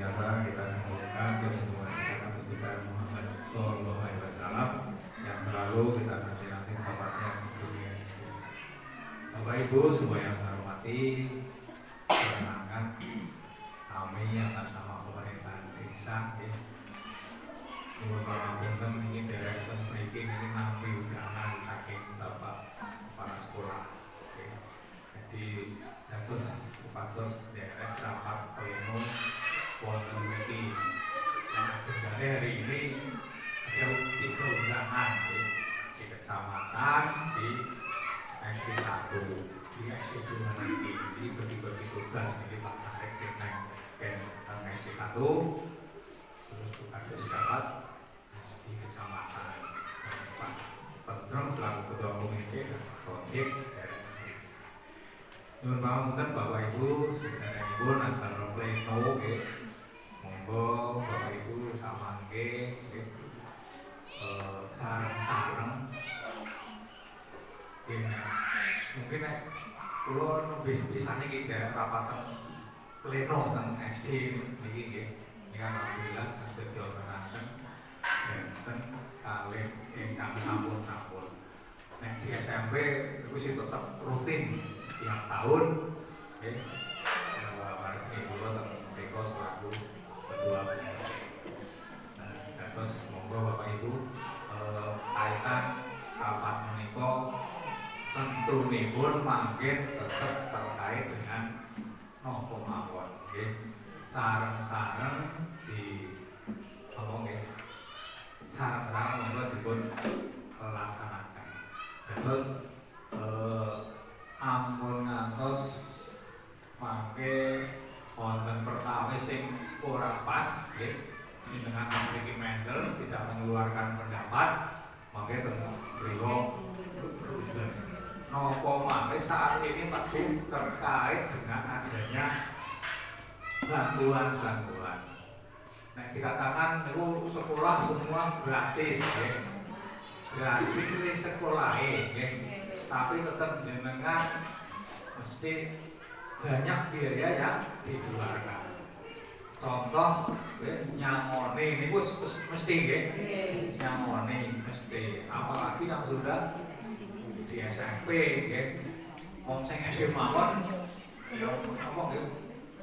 biasa kita sambungkan kesembuhan kita Muhammad Sallallahu Alaihi Wasallam yang selalu kita nasihati sahabatnya di dunia ini. Bapak Ibu semua yang saya hormati, perkenalkan kami atas nama pemerintahan desa Ibu Pangapunten ini direktur breaking ini nampi undangan saking Bapak kepala sekolah. Jadi dados supados derek rapat pleno wonten mriki. Nah, sebenarnya hari ini ada 3 undangan di kecamatan di SD 1 di SD 2 nanti di bagi-bagi tugas ini Pak Sarek dan SD 1 terus tugas dapat di kecamatan Pak Pedrong selaku ketua komite dan Kodik. Nyuwun pangapunten Bapak Ibu, sedherekipun acara pleno nggih. Monggo Bapak Ibu samangke nggih sareng-sareng. Mungkin nek kula nembe sepisan iki derek rapatan pleno teng SD niki nggih. Niki alhamdulillah saged dilaksanaken enten kalih ingkang sampun-sampun. Nek di SMP itu sih tetap rutin setiap tahun, hari ini dulu teko selaku ketua komite. Terus monggo Bapak Ibu kaitan rapat menika tentunipun mangkin tetap terkait dengan nopo mawon, sareng-sareng di apa nggih, sareng-sareng monggo dipun laksanakan. Terus ampun ngantos mangke wonten perkawis sing ora pas nggih dengan mriki Mendel tidak mengeluarkan pendapat mangke teng mriku napa mangke saat ini perlu terkait dengan adanya bantuan-bantuan. Nek dikatakan niku sekolah semua gratis nggih. Gratis di sekolah nggih. Tapi tetap jenengan mesti banyak biaya yang dikeluarkan. Contoh nyamone ini mesti nggih. Nyamone mesti, apalagi yang sudah di SMP guys. Wong sing SD mawon ya apa nggih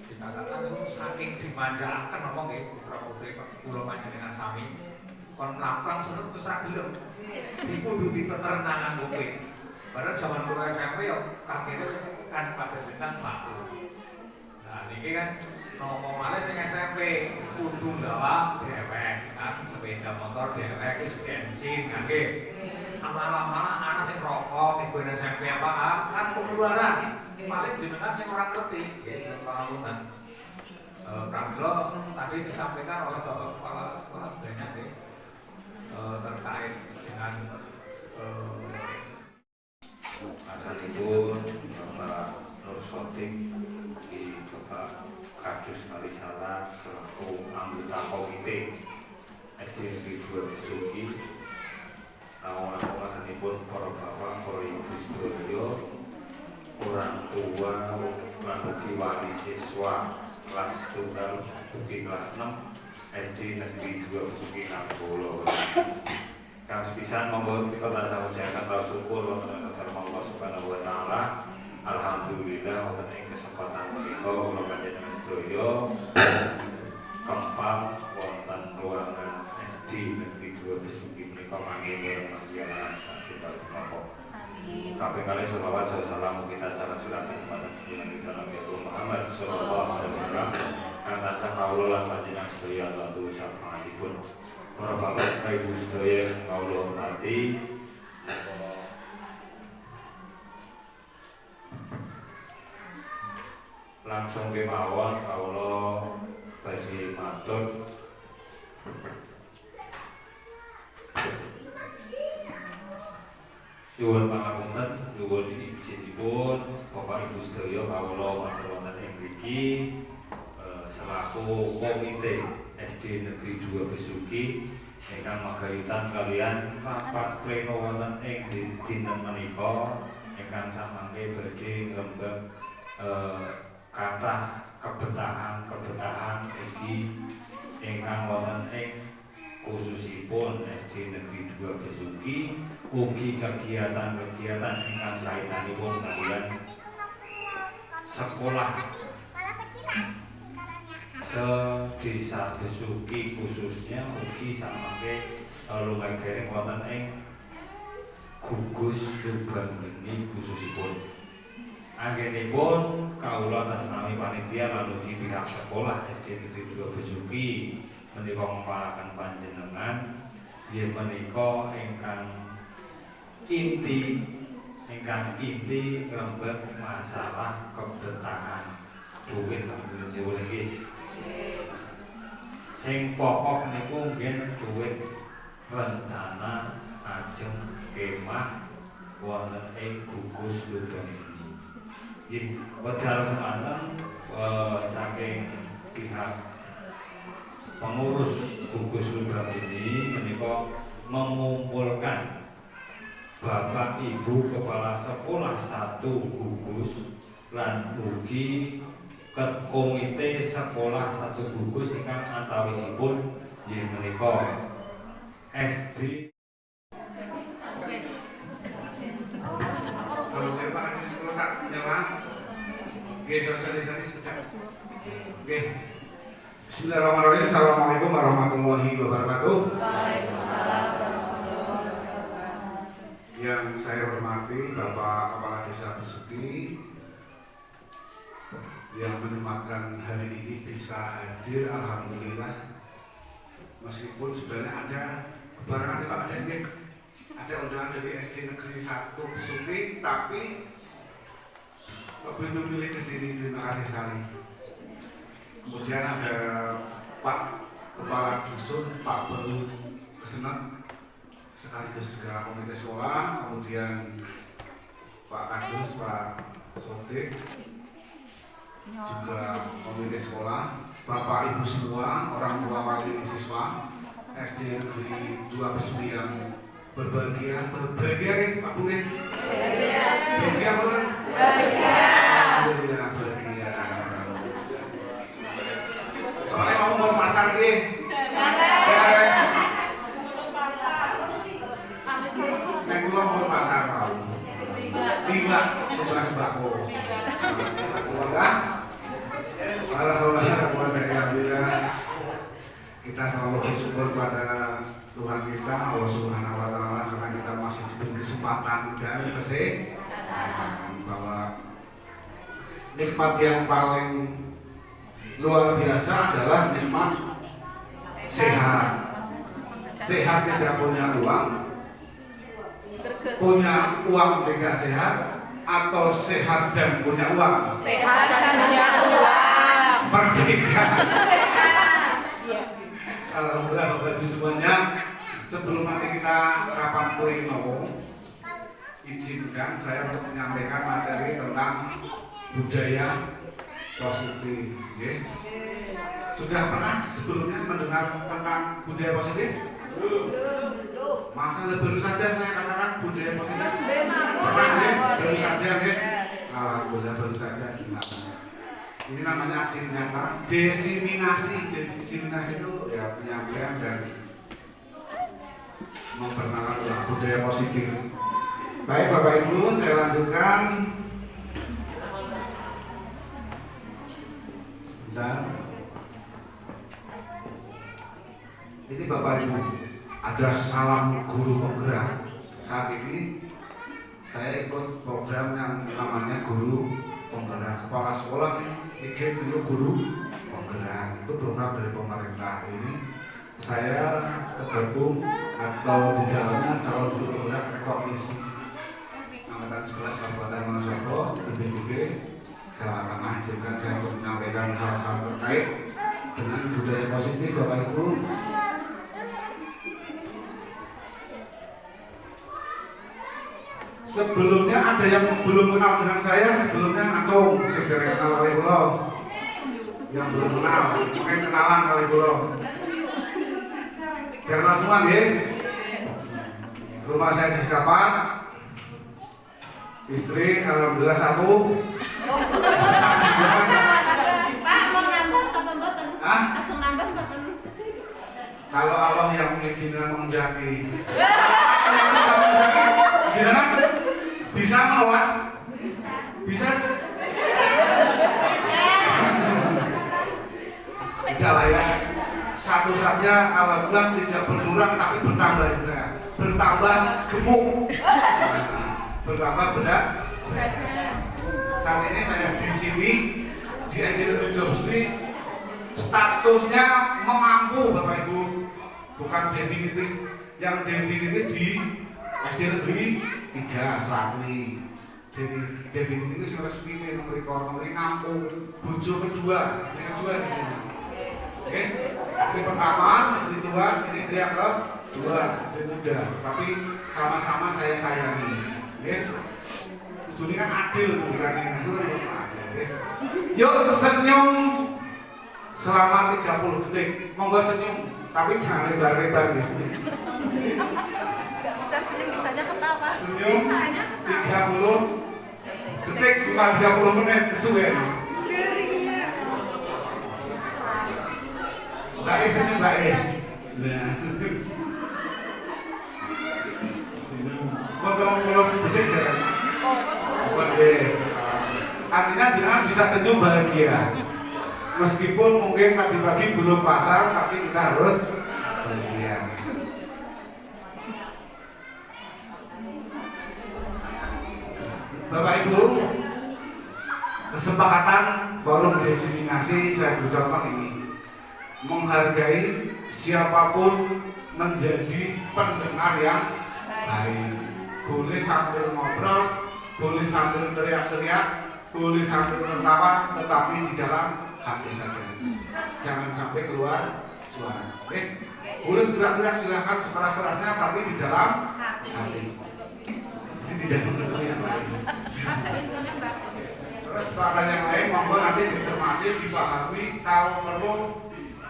dikatakan itu saking dimanjakan apa nggih putra-putri kula panjenengan sami kon mlakukan seneng terus ra gelem. Iku kudu diterenangan kowe. Padahal zaman kula SMP ya kakeknya kan pada bintang laku. Nah ini kan nopo malih sing SMP kudu nggawa dhewek kan sepeda motor dhewek wis bensin nggih. Malah anak sing rokok iku SMP apa kan pengeluaran. Paling jenengan sing ora ngerti nggih pangapunten. Pramila tadi disampaikan oleh Bapak Kepala Sekolah banyak nggih terkait dengan asalipun Bapak Nur Soting di Bapak Kadus Kalisara selaku anggota komite SD Negeri 2 Besuki. Namun asalipun para bapak, para ibu sedaya, orang tua, lan ugi wali siswa kelas tunggal ugi kelas 6 SD Negeri 2 Besuki Nampolo. Kang sepisan monggo kita tansah ucapan rasa syukur wonten Allah Subhanahu wa taala. Alhamdulillah wonten ing kesempatan menika kula panjenengan sedaya kempal wonten ruangan SD Negeri 2 Besuki menika mangke panjenengan saged menapa. Kaping kalih selawat salam kita cara silakan kepada Nabi Nabi Muhammad sallallahu alaihi wasallam kang tansah kawula lan panjenengan sedaya lantu sapanipun. Para bapak ibu sedaya kawula hormati, langsung kemawon kawula badhe matur nyuwun pangapunten, nyuwun izinipun Bapak Ibu sedaya kawula matur wonten ing mriki selaku komite SD Negeri 2 Besuki ingkang magayutan kalian rapat pleno wonten ing dinten menika ingkang samangke badhe ngrembag kathah kebetahan Besuki ingkang wonten ing khususipun SD Negeri 2 Besuki ugi kegiatan-kegiatan ingkang kaitanipun kaliyan sekolah se-Desa Besuki khususnya ugi samangke lumayan wonten ing gugus lubang geni khususipun. Anggenipun kawula atas nami panitia lalu di pihak sekolah SD Negeri 2 Besuki menika ngempalaken panjenengan yen menika ingkang inti ngrembet masalah kebertahan duit lan jiwa iki. Sing pokok niku nggih duit rencana ajeng kemah wonten ing gugus lubang ini. Nggih, wedal semanten saking pihak pengurus gugus lubang ini menika mengumpulkan Bapak Ibu Kepala Sekolah 1 gugus lan ugi komite sekolah 1 gugus ingkang antawisipun nggih menika SD. Kalau saya Pak Haji sekolah tak nyala, oke sosialisasi sekejap. Oke, Bismillahirrahmanirrahim. Assalamualaikum warahmatullahi wabarakatuh. Waalaikumsalam warahmatullahi wabarakatuh. Yang saya hormati Bapak Kepala Desa Besuki yang menyempatkan hari ini bisa hadir, alhamdulillah. Meskipun sebenarnya ada kebarangan Pak Haji, ada undangan dari SD Negeri 1 Besuki, tapi lebih memilih ke sini. Terima kasih sekali. Kemudian ada Pak Kepala Dusun, Pak Baru Kesenang, sekaligus juga komite sekolah, kemudian Pak Kadus, Pak Sotik, juga komite sekolah, Bapak Ibu semua, orang tua wali siswa SD Negeri 2 Besuki yang berbahagia kan Pak Bu? Bahagia apa kan? Alhamdulillah bahagia. Soalnya mau ngomong pasar nih. Nek kula mau pasar tahu. Tiba tugas sembako. Semoga alhamdulillah kita selalu bersyukur pada Tuhan kita Allah Subhanahu wa taala karena kita masih diberi kesempatan dan kesehatan, bahwa nikmat yang paling luar biasa adalah nikmat sehat. Sehat tidak punya uang, punya uang tidak sehat, atau sehat dan punya uang. Sehat dan punya uang. Merdeka. Alhamdulillah Bapak Ibu semuanya, sebelum nanti kita rapat pleno, izinkan saya untuk menyampaikan materi tentang budaya positif. Okay? Sudah pernah sebelumnya mendengar tentang budaya positif? Belum. Masa baru saja saya katakan budaya positif? Pernah ya? Baru saja ya? Alhamdulillah baru saja. Ini namanya aksi nyata, diseminasi. Diseminasi itu ya penyampaian dan memperkenalkan budaya positif. Baik Bapak Ibu, saya lanjutkan. Sebentar. Ini Bapak Ibu, ada salam guru penggerak. Saat ini saya ikut program yang namanya guru penggerak. Kepala sekolah nih ikut dulu guru penggerak. Itu program dari pemerintah. Ini saya tergabung atau di dalamnya calon guru penggerak rekognisi angkatan 11 Kabupaten Wonosobo IPB. Saya akan izinkan saya untuk menyampaikan hal-hal terkait dengan budaya positif Bapak Ibu. Sebelumnya ada yang belum kenal dengan saya, sebelumnya Acung, segera kenal kali pulau. Yang belum kenal, mungkin kenalan kali pulau. Karena semua nih, rumah saya di Sekapan, istri alhamdulillah 1. Pak mau nambah apa mboten? Hah? Ajeng nambah mboten. Kalau Allah yang mengizinkan mengendaki, jenengan bisa menolak? Bisa? Tidak lah ya. Satu saja alhamdulillah tidak berkurang tapi bertambah saja. Bertambah gemuk. Bertambah berat. Saat ini saya di sini di SD Negeri Jogja, statusnya memampu Bapak Ibu, bukan definitif. Yang definitif di SD Negeri 3 Serakli. Jadi definitif itu resmi nomor ngampung bojo kedua, istri kedua di sini. Oke, istri pertama, istri tua, sini istri yang kedua, istri muda. Tapi sama-sama saya sayangi. Oke, ini kan adil bukan itu adil. Yuk senyum selama 30 detik. Monggo senyum, tapi jangan lebar-lebar guys. Bisa senyum bisanya ketawa. Senyum 30 detik bukan 30 menit kesuwen. Mbak E senyum Mbak E. Nah senyum. Senyum. Mau detik ya? Oke. Artinya jangan bisa senyum bahagia. Meskipun mungkin tadi pagi belum pasar, tapi kita harus bahagia. Bapak Ibu, kesepakatan forum diseminasi saya ucapkan ini menghargai siapapun menjadi pendengar yang baik. Boleh sambil ngobrol, boleh sambil teriak-teriak, boleh sambil tertawa, tetapi di dalam hati saja. Jangan sampai keluar suara. Boleh teriak-teriak silahkan sekeras-kerasnya, tapi di dalam hati. Jadi tidak mengganggu yang lain. Terus bagian yang lain monggo nanti dicermati, dipahami, kalau perlu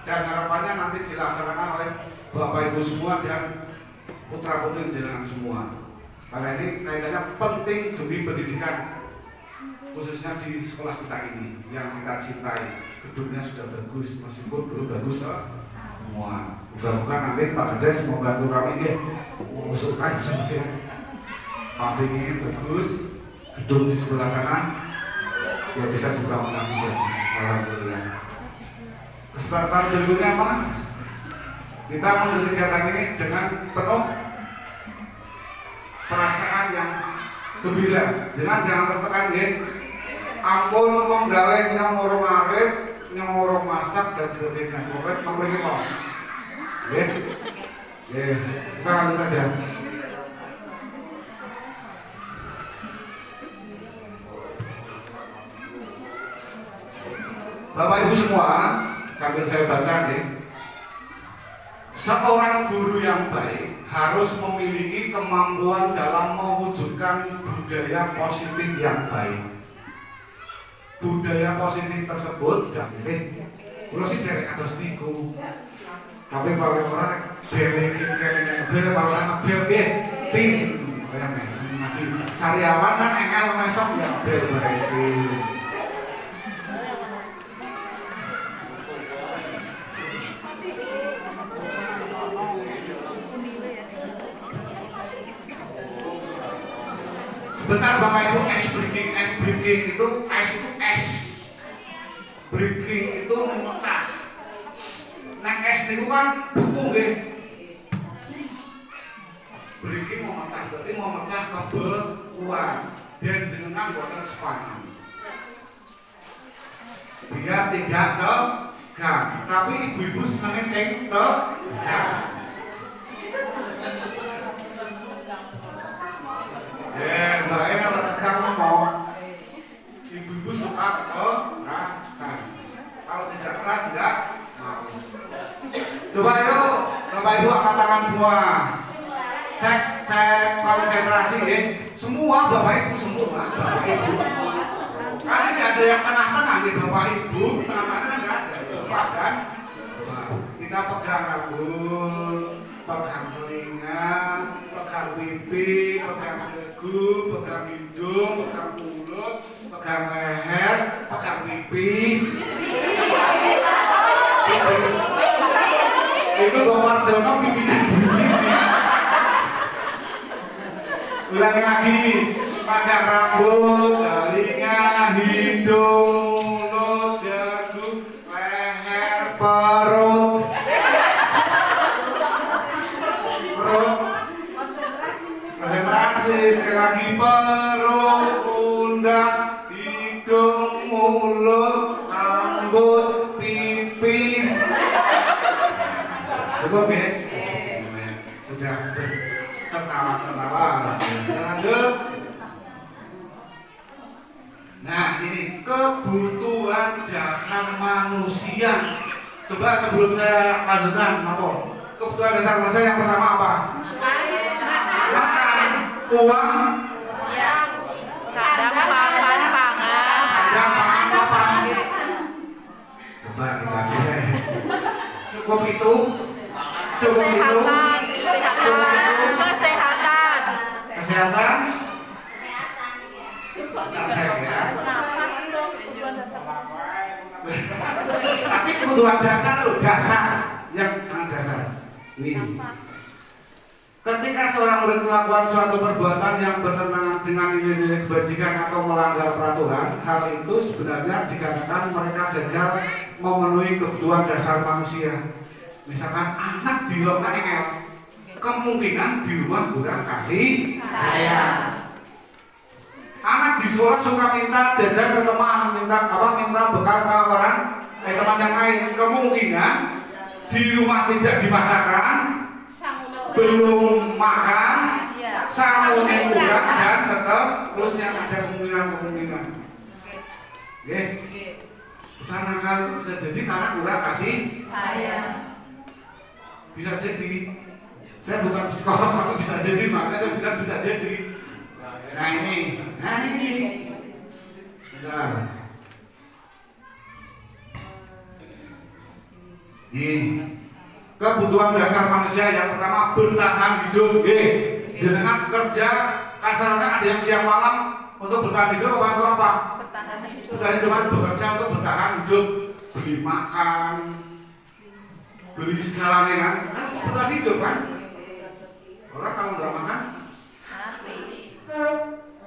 dan harapannya nanti dilaksanakan oleh Bapak Ibu semua dan putra-putri jenengan semua. Karena ini kaitannya penting demi pendidikan, khususnya di sekolah kita ini yang kita cintai. Gedungnya sudah bagus, meskipun belum bagus semua. Mudah-mudahan nanti Pak Kades mau bantu kami nih mengusulkan sebagai paving bagus, gedung di sebelah sana sudah bisa juga menjadi bagus. Alhamdulillah. Kesempatan berikutnya apa? Kita menuju kegiatan ini dengan penuh perasaan yang gembira. Jangan tertekan ya. Ampun menggalai nyamoro ngarit, nyamoro masak dan sebagainya. Pokoknya memiliki los. Ya. Kita lanjut saja. Bapak Ibu semua, sambil saya baca nih, seorang guru yang baik harus memiliki kemampuan dalam mewujudkan budaya positif yang baik. Budaya positif tersebut kalau sih dari atas niku, tapi kalau orang belekin kayak orang bel tim kayak mesem lagi sariawan kan engel mesem ya bel belekin. Sebentar Bapak Ibu, es breaking itu es. Breaking itu memecah. Nek es itu kan buku nggih. Breaking memecah, berarti memecah kebekuan. Dan jenengan boten sepanjang. Biar tidak tegang, tapi ibu-ibu senangnya sing tegang. Mbak E kalau tegang ngomong, ibu-ibu suka kekerasan. Kalau tidak keras enggak mau. Coba yuk, Bapak Ibu angkat tangan semua. Cek konsentrasi ya. Semua Bapak Ibu semua, Bapak Ibu. Karena tidak ada yang tengah-tengah nih Bapak Ibu, tengah-tengah enggak ada. Bapak kan? Coba kita pegang rambut, pegang telinga, pegang pipi, pegang dagu, pegang hidung, pegang mulut, pegang leher, pegang pipi. Itu Bapak Jono pimpinan di sini. Ulangi lagi. Pada rambut, telinga, hidung, mulut, dagu, leher, perut. Konsentrasi, sekali lagi perut, pundak, hidung, mulut, rambut, pipi. Cukup ya? Sudah tertawa-tertawa. Lanjut. Nah ini kebutuhan dasar manusia. Coba sebelum saya lanjutkan, apa? Kebutuhan dasar manusia yang pertama apa? Makan, uang, Sandang, papan, pangan. sandang, pangan, apa? Coba kita cek. Cukup itu? Cukup itu? Kesehatan. Kesehatan? Kita cek ya. Tapi kebutuhan dasar loh, dasar yang sangat dasar. Ini. Ketika seorang murid melakukan suatu perbuatan yang bertentangan dengan nilai-nilai kebajikan atau melanggar peraturan, hal itu sebenarnya dikatakan mereka gagal memenuhi kebutuhan dasar manusia. Misalkan anak di rumah engel, kemungkinan di rumah kurang kasih sayang. Anak di sekolah suka minta jajan ke teman, minta bekal ke orang, teman yang lain. Kemungkinan di rumah tidak dimasakkan, belum makan, sangunya kurang dan seterusnya ada kemungkinan. Oke. Karena kalau bisa jadi karena kurang kasih sayang. Bisa jadi. Saya bukan psikolog, tapi bisa jadi, makanya saya bilang bisa jadi. Nah ini. Sebentar. Ini kebutuhan dasar manusia yang pertama bertahan hidup. Jenengan kerja kasarnya ada yang siang malam untuk bertahan hidup apa? Bertahan hidup. Bukan cuma bekerja untuk bertahan hidup, beli makan, beli segalanya kan bertahan hidup kan. Orang kalau nggak makan,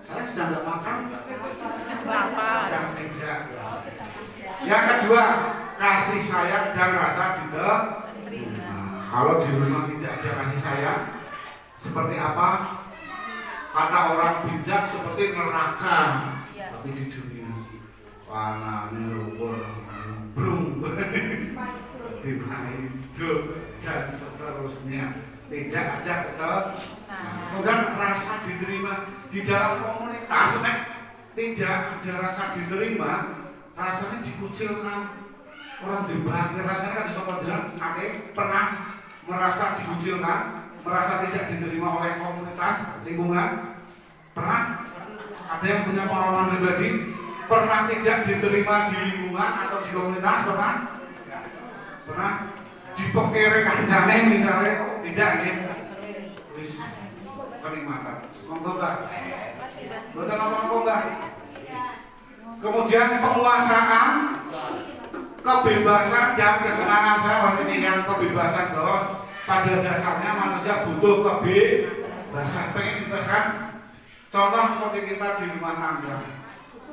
saya sedang nggak makan, sedang kerja. Yang kedua, kasih sayang dan rasa diterima. Kalau di rumah tidak ada kasih sayang, seperti apa? Kata orang bijak seperti neraka, tapi di dunia panah, lumpur, brung, hidup dan seterusnya. Tidak ada kemudian rasa diterima di dalam komunitas, tidak ada rasa diterima, rasanya dikucilkan. Orang dibagi rasanya kan sopan jalan, pernah merasa dikucilkan, merasa tidak diterima oleh komunitas, lingkungan? Pernah? Ada yang punya pengalaman pribadi? Pernah tidak diterima di lingkungan atau di komunitas? Pernah? Pernah? Dipekere kancane misalnya? Tidak ya? Wis kenikmatan. Monggo Mbak. Mboten apa-apa Mbak. Kemudian penguasaan, kebebasan dan kesenangan. Saya maksudnya yang kebebasan bos. Pada dasarnya manusia butuh kebebasan. Pengen bebas kan? Contoh seperti kita di rumah tangga.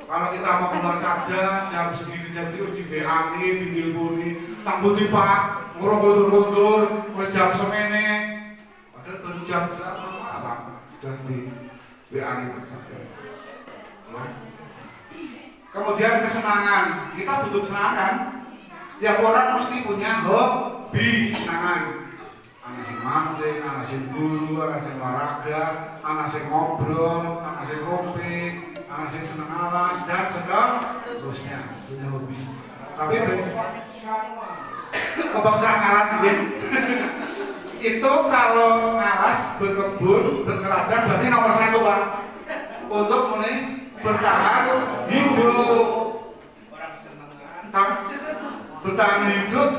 Kalau kita mau keluar saja jam segini jam itu harus di WA nih, di nelponi, tambut di pak, ngurung-ngurung, jam semene. Padahal baru jam apa? Sudah di WA nih. Kemudian kesenangan, kita butuh kesenangan. Setiap orang mesti punya hobi kesenangan. Anak sing mancing, anak sing guru, anak sing olahraga, anak sing ngobrol, anak sing ngopi, anak sing seneng alas dan seterusnya punya hobi. Tapi kebangsaan alas ya. Itu kalau alas berkebun, berkeladang berarti nomor 1 Pak. Untuk mulai bertahan hidup. Bertahan hidup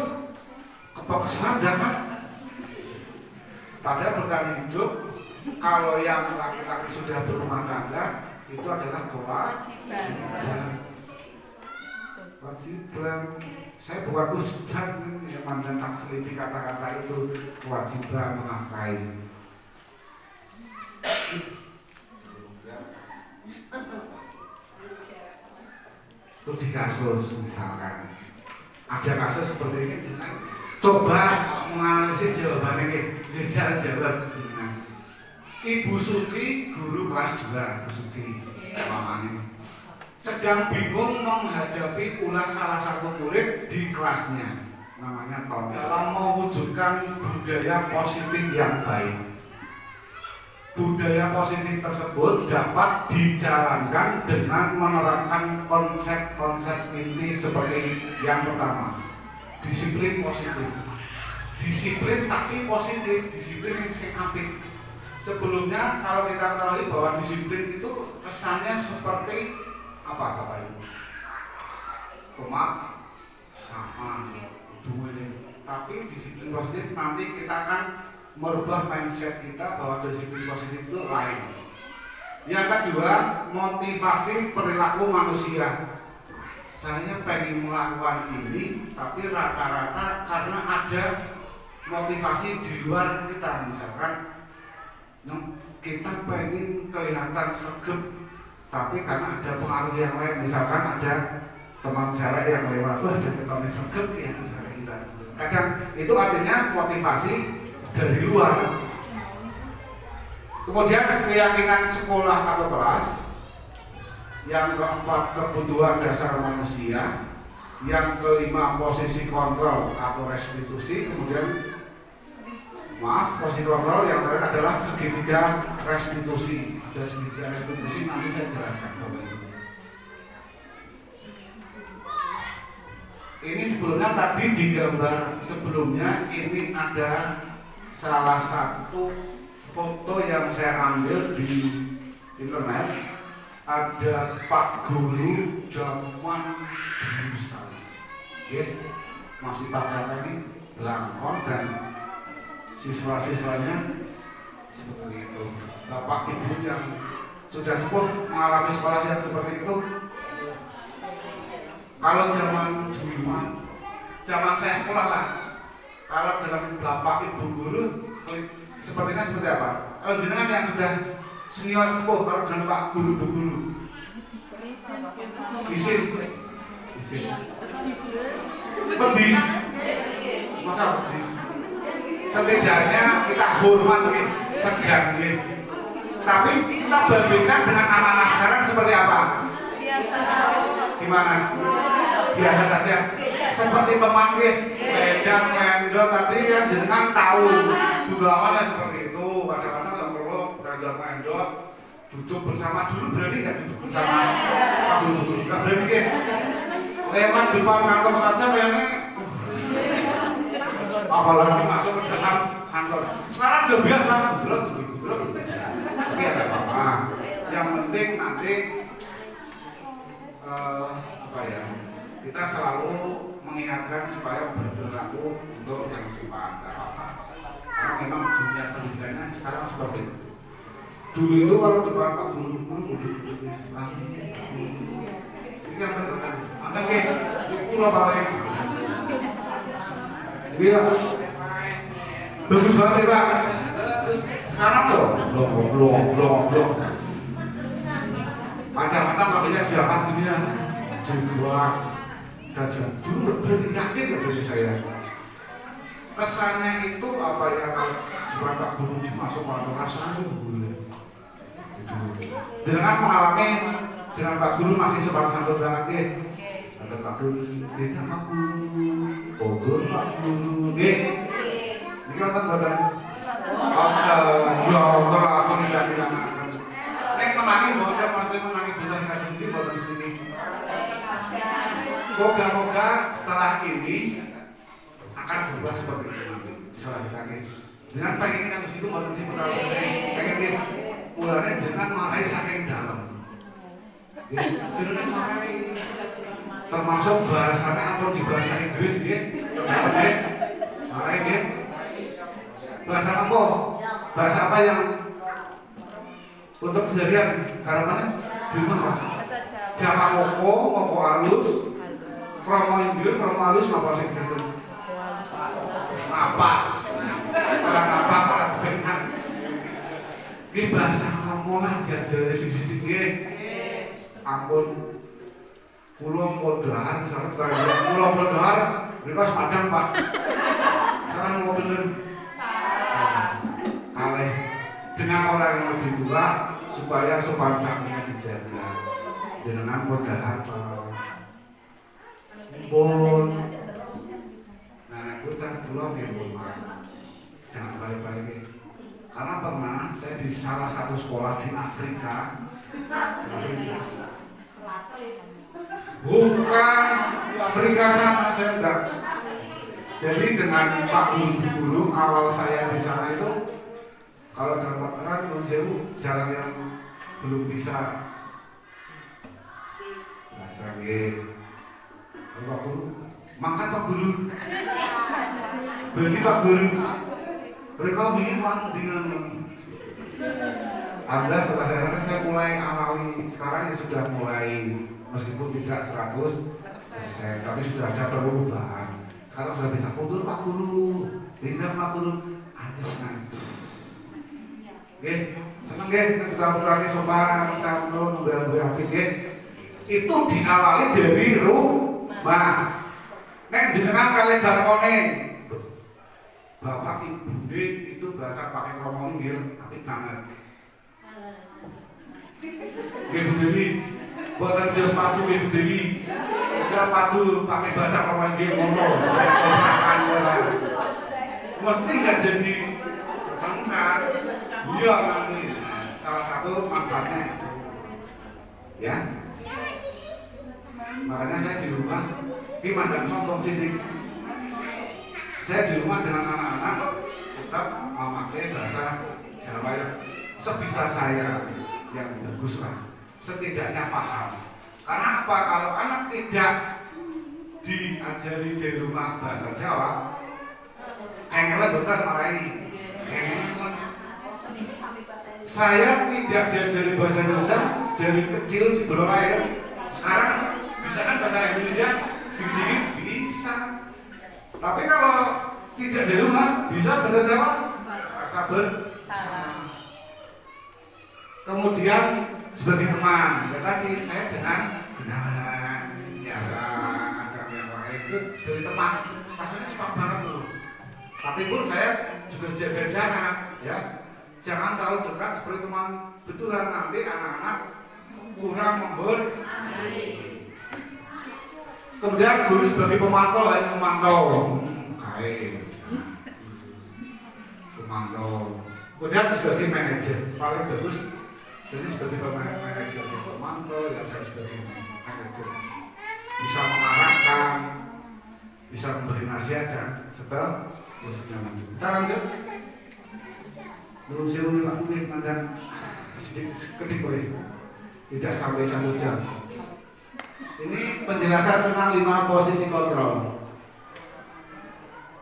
kebangsaan jangan. Padahal bertahan hidup kalau yang laki-laki sudah berumah tangga itu adalah kewajiban. saya bukan ustaz yang mandan tak seliti kata-kata itu kewajiban menafkahi. Studi kasus misalkan, ada kasus seperti ini, dengan coba menganalisis jawabannya ini, jawab dengan Ibu Suci, guru kelas 2, Ibu Suci, mamanya sedang bingung menghadapi ulah salah satu murid di kelasnya, namanya Tom, dalam mewujudkan budaya positif yang baik. Budaya positif tersebut dapat dijalankan dengan menerapkan konsep-konsep inti seperti yang pertama, disiplin positif. Disiplin tapi positif, disiplin yang apik. Sebelumnya kalau kita ketahui bahwa disiplin itu kesannya seperti apa Bapak Ibu? Tomat, sama, duit. Tapi disiplin positif nanti kita akan merubah mindset kita bahwa disiplin positif itu lain. Yang kedua, motivasi perilaku manusia. Saya pengen melakukan ini, tapi rata-rata karena ada motivasi di luar kita, misalkan kita pengen kelihatan sergap, tapi karena ada pengaruh yang lain, misalkan ada teman cewek yang lewat, wah ada ketemu sergap ya misalnya kita. Kadang itu artinya motivasi dari luar. Kemudian keyakinan sekolah atau kelas. Yang keempat, kebutuhan dasar manusia. Yang kelima, posisi kontrol atau restitusi. Kemudian posisi kontrol yang terakhir adalah segitiga restitusi. Ada segitiga restitusi, nanti saya jelaskan Bapak Ibu. Ini sebelumnya tadi di gambar sebelumnya ini ada salah satu foto yang saya ambil di internet. Ada Pak Guru zaman dulu sekali, masih pakai ini belangkon dan siswa-siswanya seperti itu. Bapak Ibu yang sudah sepuh mengalami sekolah yang seperti itu. Kalau zaman dulu, zaman saya sekolah lah, kalau dengan Bapak Ibu guru sepertinya seperti apa? Kalau jenengan yang sudah senior sepuh, kalau dengan Pak Guru Bu Guru isin pedih, masa pedih? Setidaknya kita hormat, segan, tapi kita bandingkan dengan anak-anak sekarang seperti apa? Gimana? Biasa saja. Seperti teman beda mendot tadi yang jenengan tahu dulu awalnya seperti itu. Kadang-kadang yang perlu belajar mendot duduk bersama dulu, berani nggak duduk bersama? Dulu nggak berani kan? Lewat depan kantor saja kayaknya. Apalagi masuk ke dalam kantor. Sekarang sudah biasa, betul. Tapi ada apa-apa. Yang penting nanti kita selalu mengingatkan supaya berperilaku untuk yang sifat apa. Karena memang dunia pendidikannya sekarang seperti itu. Dulu itu kalau depan Pak Guru duduk-duduknya sedikit tertekan. Anda itu pulau balik. Iya. Bagus banget ya Pak. Sekarang tuh belum. Macam-macam makanya jabat ini ya. Jagoan. Dulu berarti yakin ya dari saya. Kesannya itu apa ya kalau depan Pak Guru masuk orang rasanya boleh. Jangan mengalami dengan Pak Guru masih sopan santun banget. Ada Pak Guru, kita Pak Guru, kotor Pak Guru, ini kan buatan. Ya Allah, aku tidak bilang. Nek menangi, boleh masih menangi bisa dikasih sendiri, boleh sendiri. Moga-moga setelah ini akan berubah seperti itu nanti. Setelah kita jangan pengen ini kasus itu boleh sih pertama pengen dia mulanya jangan marahi saking dalam. Jangan marahi. Termasuk bahasanya atau di bahasa Inggris dia, marahi dia. Bahasa apa? Bahasa apa yang untuk seharian harapannya di mana? Jawa Moko halus, kromo inggil, kromo halus apa sih gitu? Apa? Orang apa? Orang benar. Ini bahasa kamu lah diajari sedikit ya. Ampun, pulau Podahar misalnya kita lihat pulau Podahar, mereka sepadang Pak. Sekarang mau bener. Kaleh dengan orang yang lebih tua supaya sopan santunnya dijaga. Jenengan Podahar Pak. Pun, nah bocah pulau ya Pak. Jangan balik-balik. Karena pernah saya di salah satu sekolah di Afrika. Bukan Afrika sana, saya enggak. Jadi dengan Pak Guru awal saya di sana itu, kalau jalan Pakeran, Nunjewu, jalan yang belum bisa. Nah, saya Pak Guru, mangkat Pak Guru. Bagi Pak Guru. Mereka bilang dengan Anda setelah saya mulai awali sekarang ya sudah mulai meskipun tidak 100% tapi sudah ada perubahan. Sekarang sudah bisa mundur Pak Guru, pindah Pak Guru, habis nanti. Oke, seneng ya kita putrane sopan santun nunggu apik ya. Itu diawali dari rumah. Nek jenengan kalian darkone Bapak Ibu itu bahasa pakai kromo inggil, apik banget. Ibu Dewi, buatan sios sepatu Ibu Dewi. Ucap sepatu pakai bahasa kromo inggil ngomong. Mesti nggak jadi lengkap. Iya nanti salah satu manfaatnya, ya. Makanya saya di rumah, ini mandang sombong titik. Saya di rumah dengan anak-anak tetap memakai bahasa Jawa yang sebisa saya yang bagus lah, setidaknya paham. Karena apa? Kalau anak tidak diajari di rumah bahasa Jawa, kengelan betul marahi. Saya tidak diajari bahasa Indonesia dari kecil sebelum lahir. Sekarang bisa kan bahasa Indonesia sedikit bisa. Tapi kalau tidak di rumah bisa bahasa Jawa, sabar. Kemudian sebagai teman, ya tadi saya dengan biasa acara yang lain itu dari teman, rasanya cepat banget tuh. Tapi pun saya juga jaga jarak, ya. Jangan terlalu dekat seperti teman. Betulan nanti anak-anak kurang membur. Kemudian guru sebagai pemantau hanya memantau, pemantau. Kemudian sebagai manajer paling bagus. Jadi sebagai manajer pemantau ya saya sebagai manajer bisa mengarahkan, bisa memberi nasihat dan setelah posisinya maju. Kita lanjut. Belum saya ulang mantan sedikit boleh, tidak sampai 1 jam. Ini penjelasan tentang 5 posisi kontrol.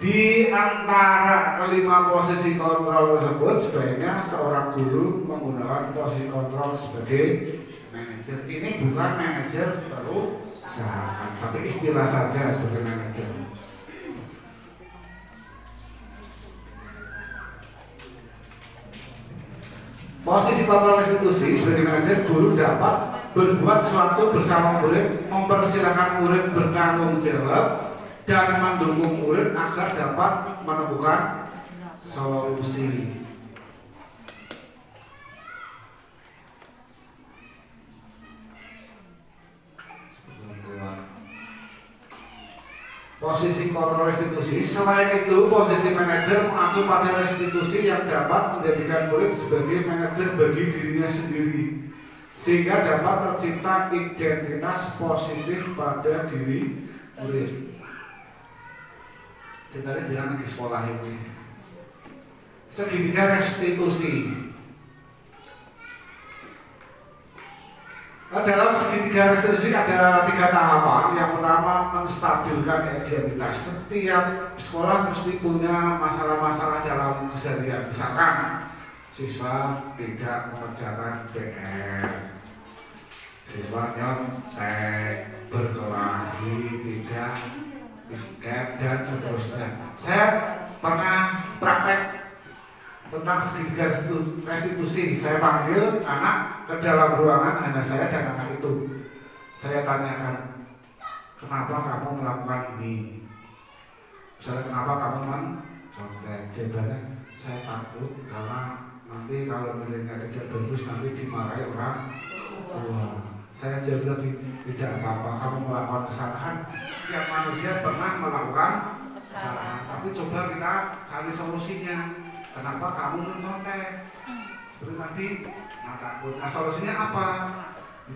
Di antara kelima posisi kontrol tersebut, sebaiknya seorang guru menggunakan posisi kontrol sebagai manajer. Ini bukan manajer perusahaan, tapi istilah saja sebagai manajer. Posisi kontrol institusi sebagai manajer, guru dapat berbuat sesuatu bersama murid, mempersilahkan murid bertanggung jawab, dan mendukung murid agar dapat menemukan solusi. Posisi kontrol institusi. Selain itu, posisi manajer mengacu pada institusi yang dapat menjadikan murid sebagai manajer bagi dirinya sendiri, sehingga dapat tercipta identitas positif pada diri murid. Sebenarnya jangan di sekolah ini. Segitiga restitusi. Dalam segitiga restitusi ada 3 tahapan. Yang pertama, menstabilkan identitas. Setiap sekolah mesti punya masalah-masalah dalam keseharian. Misalkan siswa tidak mengerjakan PR, siswa nyontek, berkelahi, tidak bisket dan seterusnya. Saya pernah praktek tentang segitiga restitusi. Saya panggil anak ke dalam ruangan, hanya saya dan anak itu. Saya tanyakan, kenapa kamu melakukan ini? Misalnya, kenapa kamu mencontek? Jawabannya, saya takut karena nanti kalau nilainya tidak bagus nanti dimarahi orang tua. Saya jawab lagi, tidak apa-apa, kamu melakukan kesalahan. Setiap manusia pernah melakukan kesalahan, tapi coba kita cari solusinya. Kenapa kamu mencontek? Seperti tadi, takut. Nah, solusinya apa?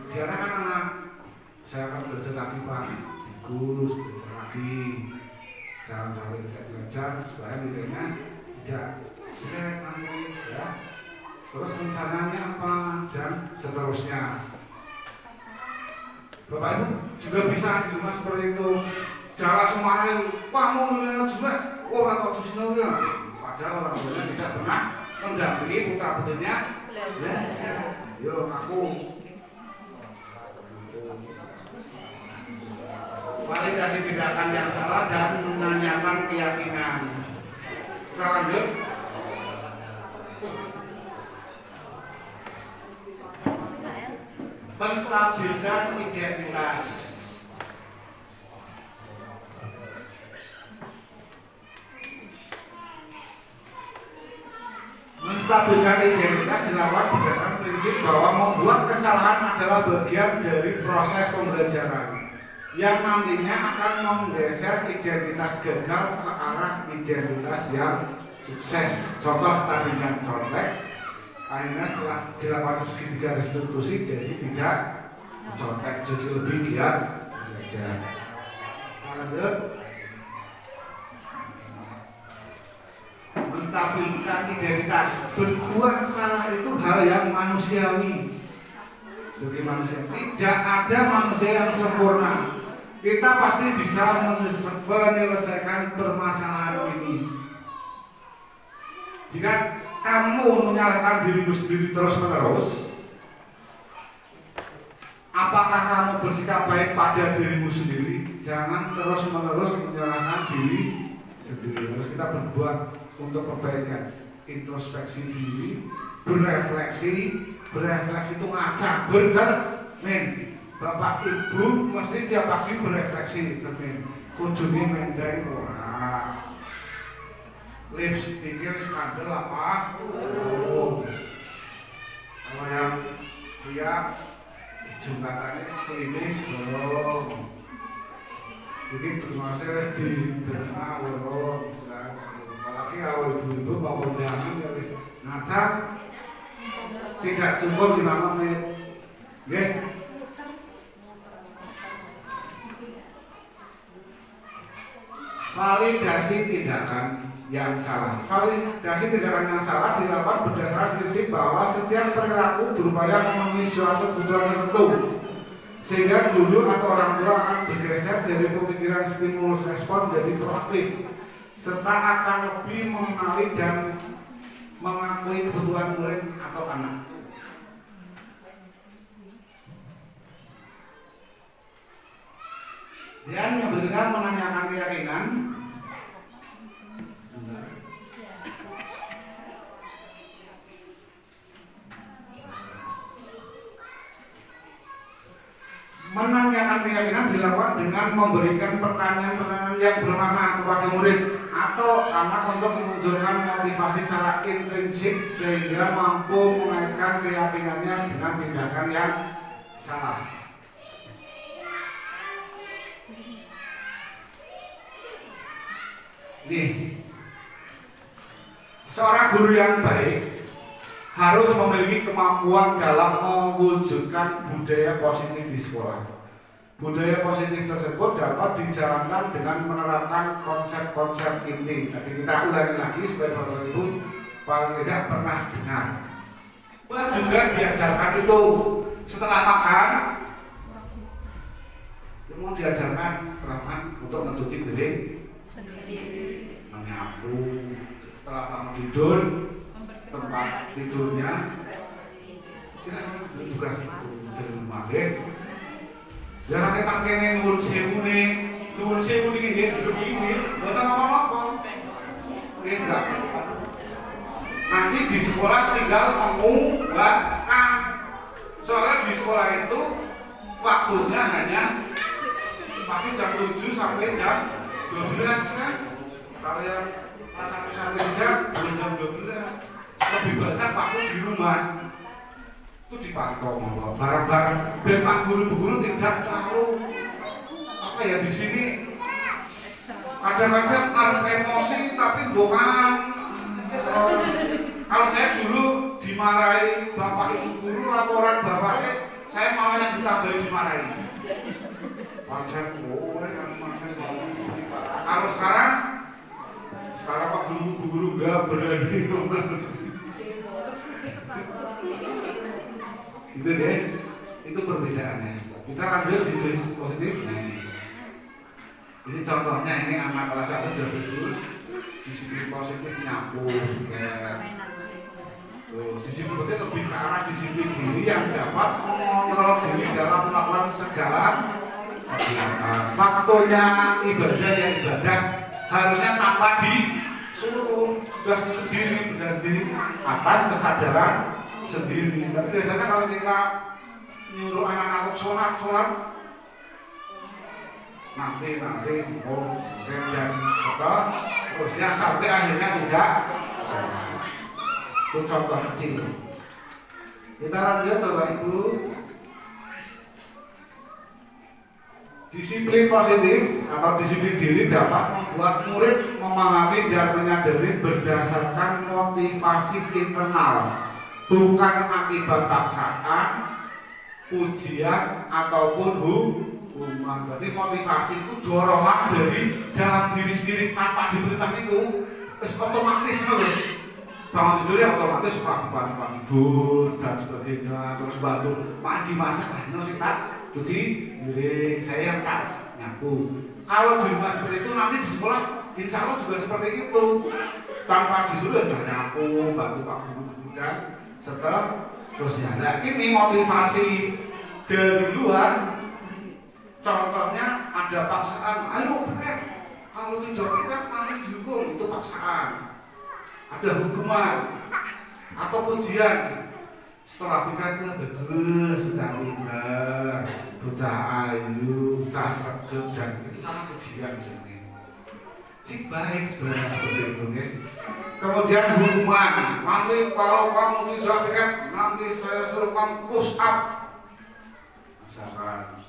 Diarahkan anak, saya akan belajar lagi Pak, bagus, belajar lagi. Jangan sampai tidak belajar supaya nilainya tidak jelek nanti, ya. Terus rencananya apa dan seterusnya. Bapak Ibu juga bisa di rumah seperti itu. Jangan langsung marahin, kamu nilainya jelek, orang kok susahnya. Padahal orang tuanya tidak pernah mendampingi putra putrinya belajar. Yo aku validasi tindakan yang salah dan menanyakan keyakinan. Kita lanjut. Menstabilkan identitas. Menstabilkan identitas dilakukan berdasarkan prinsip bahwa membuat kesalahan adalah bagian dari proses pembelajaran yang nantinya akan menggeser identitas gagal ke arah identitas yang sukses. Contoh tadinya contek, akhirnya setelah dilakukan segitiga restitusi jadi tidak contek, jadi lebih giat belajar. Lanjut. Menstabilkan identitas. Berbuat salah itu hal yang manusiawi. Sebagai manusia, tidak ada manusia yang sempurna. Kita pasti bisa menyelesaikan permasalahan ini. Jika kamu menyalahkan dirimu sendiri terus-menerus, apakah kamu bersikap baik pada dirimu sendiri? Jangan terus-menerus menyalahkan diri sendiri. Harus kita berbuat untuk perbaikan, introspeksi diri, berefleksi itu ngaca, bercermin. Bapak Ibu mesti setiap pagi berefleksi, cermin. Kudune menjeng ora. Lipstiknya skandal apa? Oh. Kalau yang dia jembatannya sekelinis belum. Jadi bermasalah di dana belum. Apalagi kalau ibu-ibu mau kondangan harus ngaca. Tidak cukup 5 menit. Nggih. Validasi tindakan yang salah. Validasi tindakan yang salah dilakukan berdasarkan prinsip bahwa setiap perilaku berupaya memenuhi suatu kebutuhan tertentu, sehingga guru atau orang tua akan bergeser dari pemikiran stimulus respon menjadi proaktif, serta akan lebih mengenali dan mengakui kebutuhan murid atau anak. Dan yang berikutnya menanyakan keyakinan. Menanyakan keyakinan dilakukan dengan memberikan pertanyaan-pertanyaan yang bermakna kepada murid atau anak untuk memunculkan motivasi secara intrinsik sehingga mampu mengaitkan keyakinannya dengan tindakan yang salah. Nih, seorang guru yang baik harus memiliki kemampuan dalam mewujudkan budaya positif di sekolah. Budaya positif tersebut dapat dijalankan dengan menerapkan konsep-konsep inti. Tadi kita ulangi lagi supaya Bapak Ibu paling tidak pernah dengar. Juga diajarkan itu setelah makan, mau diajarkan setelah makan untuk mencuci piring, menyapu, setelah kamu tidur, tempat tidurnya, silakan tugas itu dari rumah. Ya nanti tak kene nuwun sewu nih duduk ini, buatan apa-apa. Enggak. Nanti di sekolah tinggal menguatkan. Soalnya di sekolah itu waktunya hanya pagi jam 7 sampai jam 12 kan. Kalau yang sampai juga jam 12. Lebih banyak waktu di rumah. Itu dipantau barang-barang dan Pak guru-guru tidak terlalu apa ya di sini kadang-kadang ada emosi tapi bukan kalau saya dulu dimarahi bapak ibu guru laporan bapaknya saya malah yang ditambahin dimarahi kalau sekarang Pak guru enggak berani itu deh, itu perbedaannya. Kita lanjut di positif. Ini contohnya ini anak kelas 1 sudah lulus, disiplin positif nyapu. Ya. Disiplin positif lebih ke arah disiplin diri yang dapat mengontrol diri dalam melakukan segala kegiatan. Waktunya ibadah ya ibadah harusnya tanpa disuruh, sudah sendiri bisa sendiri atas kesadaran sendiri. Tapi biasanya kalau kita nyuruh anak-anak sholat nanti dan setelah terusnya sampai akhirnya tidak sholat. Itu contoh kecil. Kita lanjut Bapak Ibu. Disiplin positif atau disiplin diri dapat membuat murid memahami dan menyadari berdasarkan motivasi internal, bukan akibat paksaan, ujian ataupun hukuman. Berarti motivasi itu dorongan dari dalam diri sendiri tanpa diperintah itu, otomatis loh. Bangun tidur ya otomatis bantu tidur dan sebagainya, terus bantu pagi masak lah, no sih tak cuci piring, saya yang tak nyapu. Kalau di rumah seperti itu nanti di sekolah, insya Allah juga seperti itu. Tanpa disuruh sudah nyapu, bantu Pak Guru dan setelah terusnya. Nah ini motivasi dari luar. Contohnya ada paksaan, ayo piket. Kalau tidak piket nanti dihukum, itu paksaan. Ada hukuman atau ujian. Setelah piket itu bagus, bocah pintar, bocah ayu, bocah sregep dan itu kan ujian sini. Si baik sebenarnya seperti itu ya. Kemudian hukuman, nanti kalau kamu tidak piket, nanti saya suruh kamu push up. Misalkan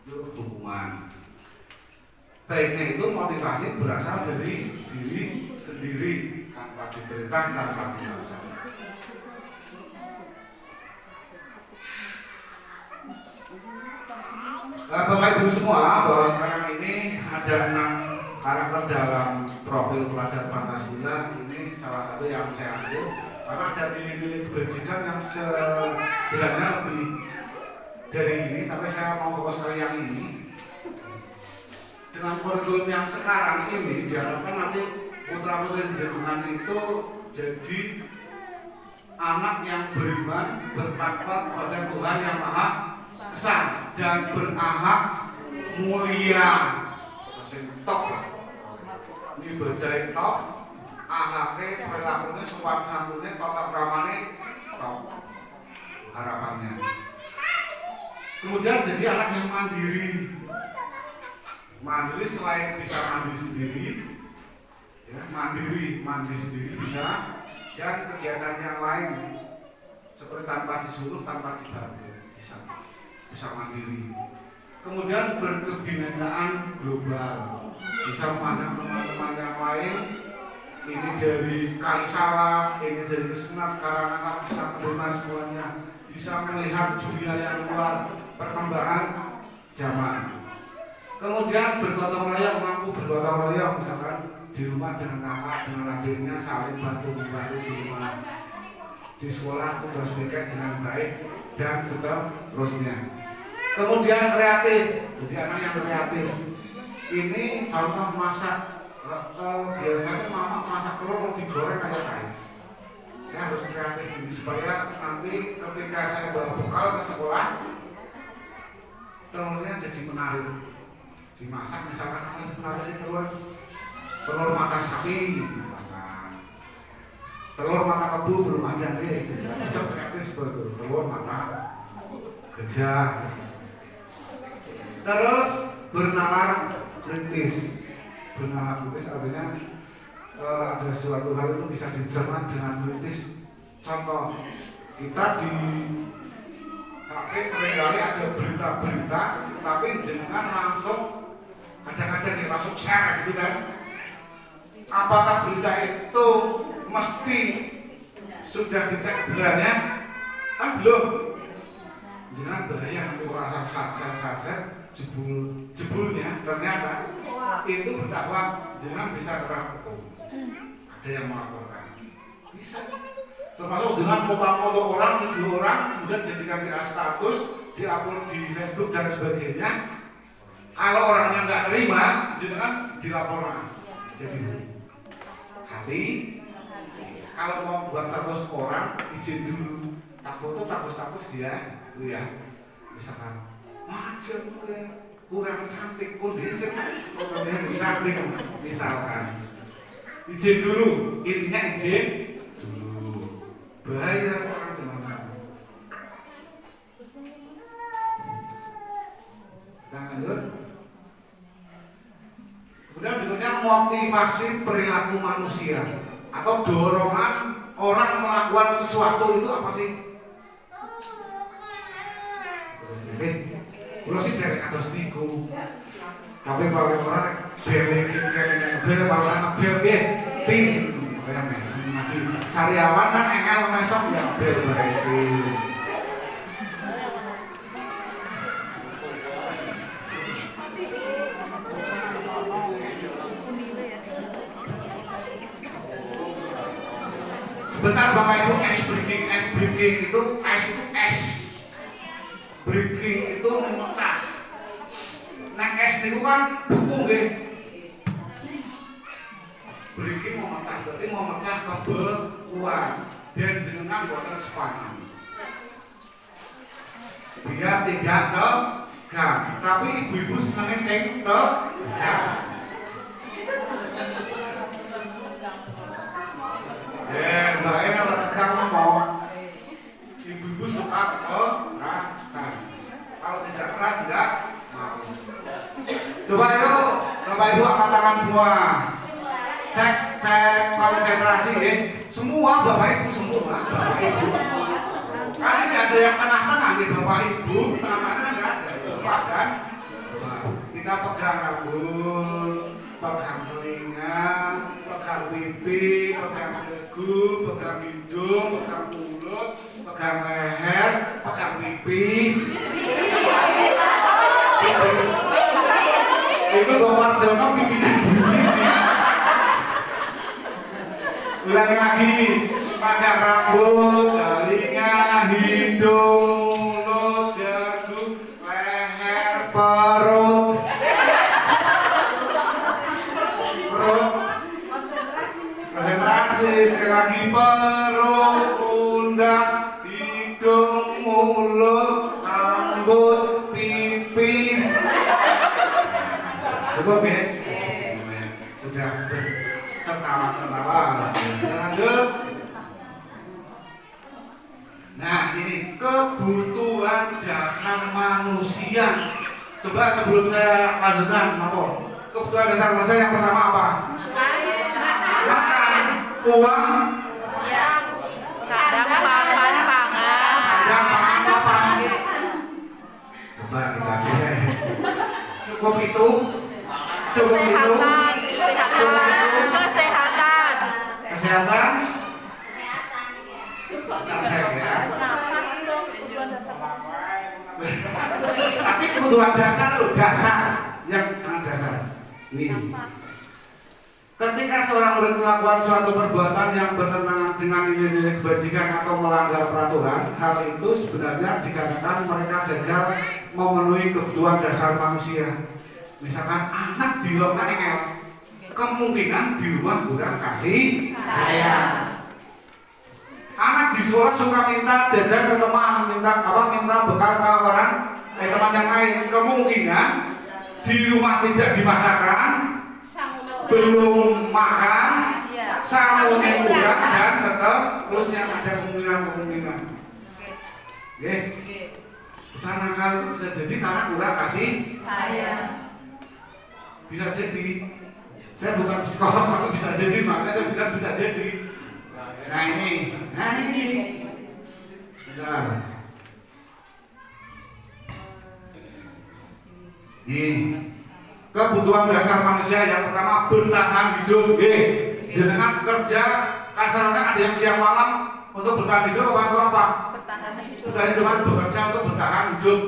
itu hukuman. Baiknya itu motivasi berasal dari diri sendiri, tanpa diperintah, tanpa dipaksa. Bapak Ibu semua, bahwa sekarang ini ada 6 karakter dalam profil pelajar Pancasila. Ini salah satu yang saya ambil karena ada nilai-nilai kebajikan yang sebenarnya lebih dari ini, tapi saya mau fokus ke yang ini. Dengan kurikulum yang sekarang ini diharapkan nanti putra-putri jenengan itu jadi anak yang beriman, bertakwa kepada Tuhan yang Maha Esa dan berakhlak mulia. Top. Ini berjaya top, akhlaknya, perilakunya, sopan santunnya, tata kramanya top. Harapannya. Kemudian jadi anak yang mandiri. Mandiri selain bisa mandi sendiri, ya, mandi sendiri bisa, dan kegiatan yang lain seperti tanpa disuruh, tanpa dibantu bisa mandiri. Kemudian berkebinekaan global, bisa memandang teman-teman yang lain. Ini dari Kalisala, ini dari Kesenat, Karanganyar, bisa menerima semuanya, bisa melihat dunia yang luar, perkembangan zaman. Kemudian bergotong royong, mampu bergotong royong, misalkan di rumah dengan kakak, dengan adiknya saling bantu-bantu di rumah. Di sekolah tugas piket dengan baik dan seterusnya. Kemudian kreatif, jadi anak yang kreatif. Ini contoh masak. Biasanya mama masak telur digoreng kayak saya harus kreatif ini supaya nanti ketika saya bawa bekal ke sekolah telurnya jadi menarik, dimasak misalkan apa sih menarik sih telur mata sapi misalkan, telur mata kebu belum ada nih, bisa pakai seperti itu, telur mata gajah, terus bernalar kritis. Bernalar kritis artinya ada suatu hal itu bisa dicerna dengan kritis. Contoh, kita di HP seringkali ada berita-berita, tapi jangan langsung kadang-kadang ya langsung share gitu kan. Apakah berita itu mesti sudah dicek benernya? Kan belum. Jangan bahaya nanti rasa saat jebulnya ternyata itu berdakwa, jangan bisa terang hukum. Ada yang melaporkan, bisa. Termasuk dengan foto-foto orang, video orang, kemudian jadikan dia status, diupload di Facebook dan sebagainya. Kalau orangnya nggak terima, jangan dilaporkan. Jadi hati, kalau mau buat status orang, izin dulu. Tak foto, tak status ya, itu ya. Misalkan, wajah kurang cantik, kondisi fotonya cantik, misalkan. Izin dulu, intinya izin dulu. Bahaya sekarang zaman sekarang. Kita lanjut. Kemudian berikutnya motivasi perilaku manusia atau dorongan orang melakukan sesuatu itu apa sih? Kalau sih dari atas niku, tapi kalau orang bel malah bel tim. Kayak mesem lagi sariawan kan engel mesem ya bel berarti. Sebentar Bapak Ibu, es breaking itu breaking itu memecah. Nek es niku kan buku nggih. Breaking memecah, berarti memecah kebekuan. Biar jenengan boten sepanjang. Biar tidak tegang. Tapi ibu-ibu senangnya sing tegang. Mbak kalau tegang ngomong, ibu-ibu suka kekerasan. Kalau tidak keras enggak mau. Coba yuk, Bapak Ibu angkat tangan semua. Cek konsentrasi ya. Semua Bapak Ibu semua, Bapak Ibu. Kan ini ada yang tengah-tengah nih Bapak Ibu, tengah-tengah enggak ada. Bapak kan? Kita pegang rambut, pegang telinga, pegang pipi, pegang dagu, pegang hidung, pegang mulut, pegang leher, pegang pipi. Itu Bapak Jono pipinya di sini. Ulangi lagi, pegang rambut, telinga, hidung, mulut, dagu, leher, perut. Konsentrasi, sekali lagi perut, pundak, hidung, mulut, rambut, pipi. Cukup ya? Sudah tertawa-tertawa. Lanjut. Nah ini kebutuhan dasar manusia. Coba sebelum saya lanjutkan, apa? Kebutuhan dasar manusia yang pertama apa? Makan, uang, Sadang papan pangan. sadang pangan apa? Coba kita cek. Cukup itu? Cukup itu? Kesehatan? Kita cek ya. Tapi kebutuhan dasar loh, dasar yang sangat dasar. Nih. Ketika seorang murid melakukan suatu perbuatan yang bertentangan dengan nilai-nilai kebajikan atau melanggar peraturan, hal itu sebenarnya dikatakan mereka gagal memenuhi kebutuhan dasar manusia. Misalkan anak di luar engel, kemungkinan di rumah kurang kasih sayang. Anak di sekolah suka minta jajan ke teman, minta bekal ke orang, temannya yang lain. Kemungkinan di rumah tidak dimasakkan, belum makan, sangunya kurang dan seterusnya ada kemungkinan. Oke. Karena kalau bisa jadi karena kurang kasih sayang. Bisa jadi. Saya bukan psikolog, kalau bisa jadi makanya saya bilang bisa jadi. Nah ini. Bentar. Nih, kebutuhan dasar manusia yang pertama bertahan hidup. Jenengan kerja kasarnya ada yang siang malam untuk bertahan hidup apa? Bertahan hidup. Bertahan cuma bekerja untuk bertahan hidup,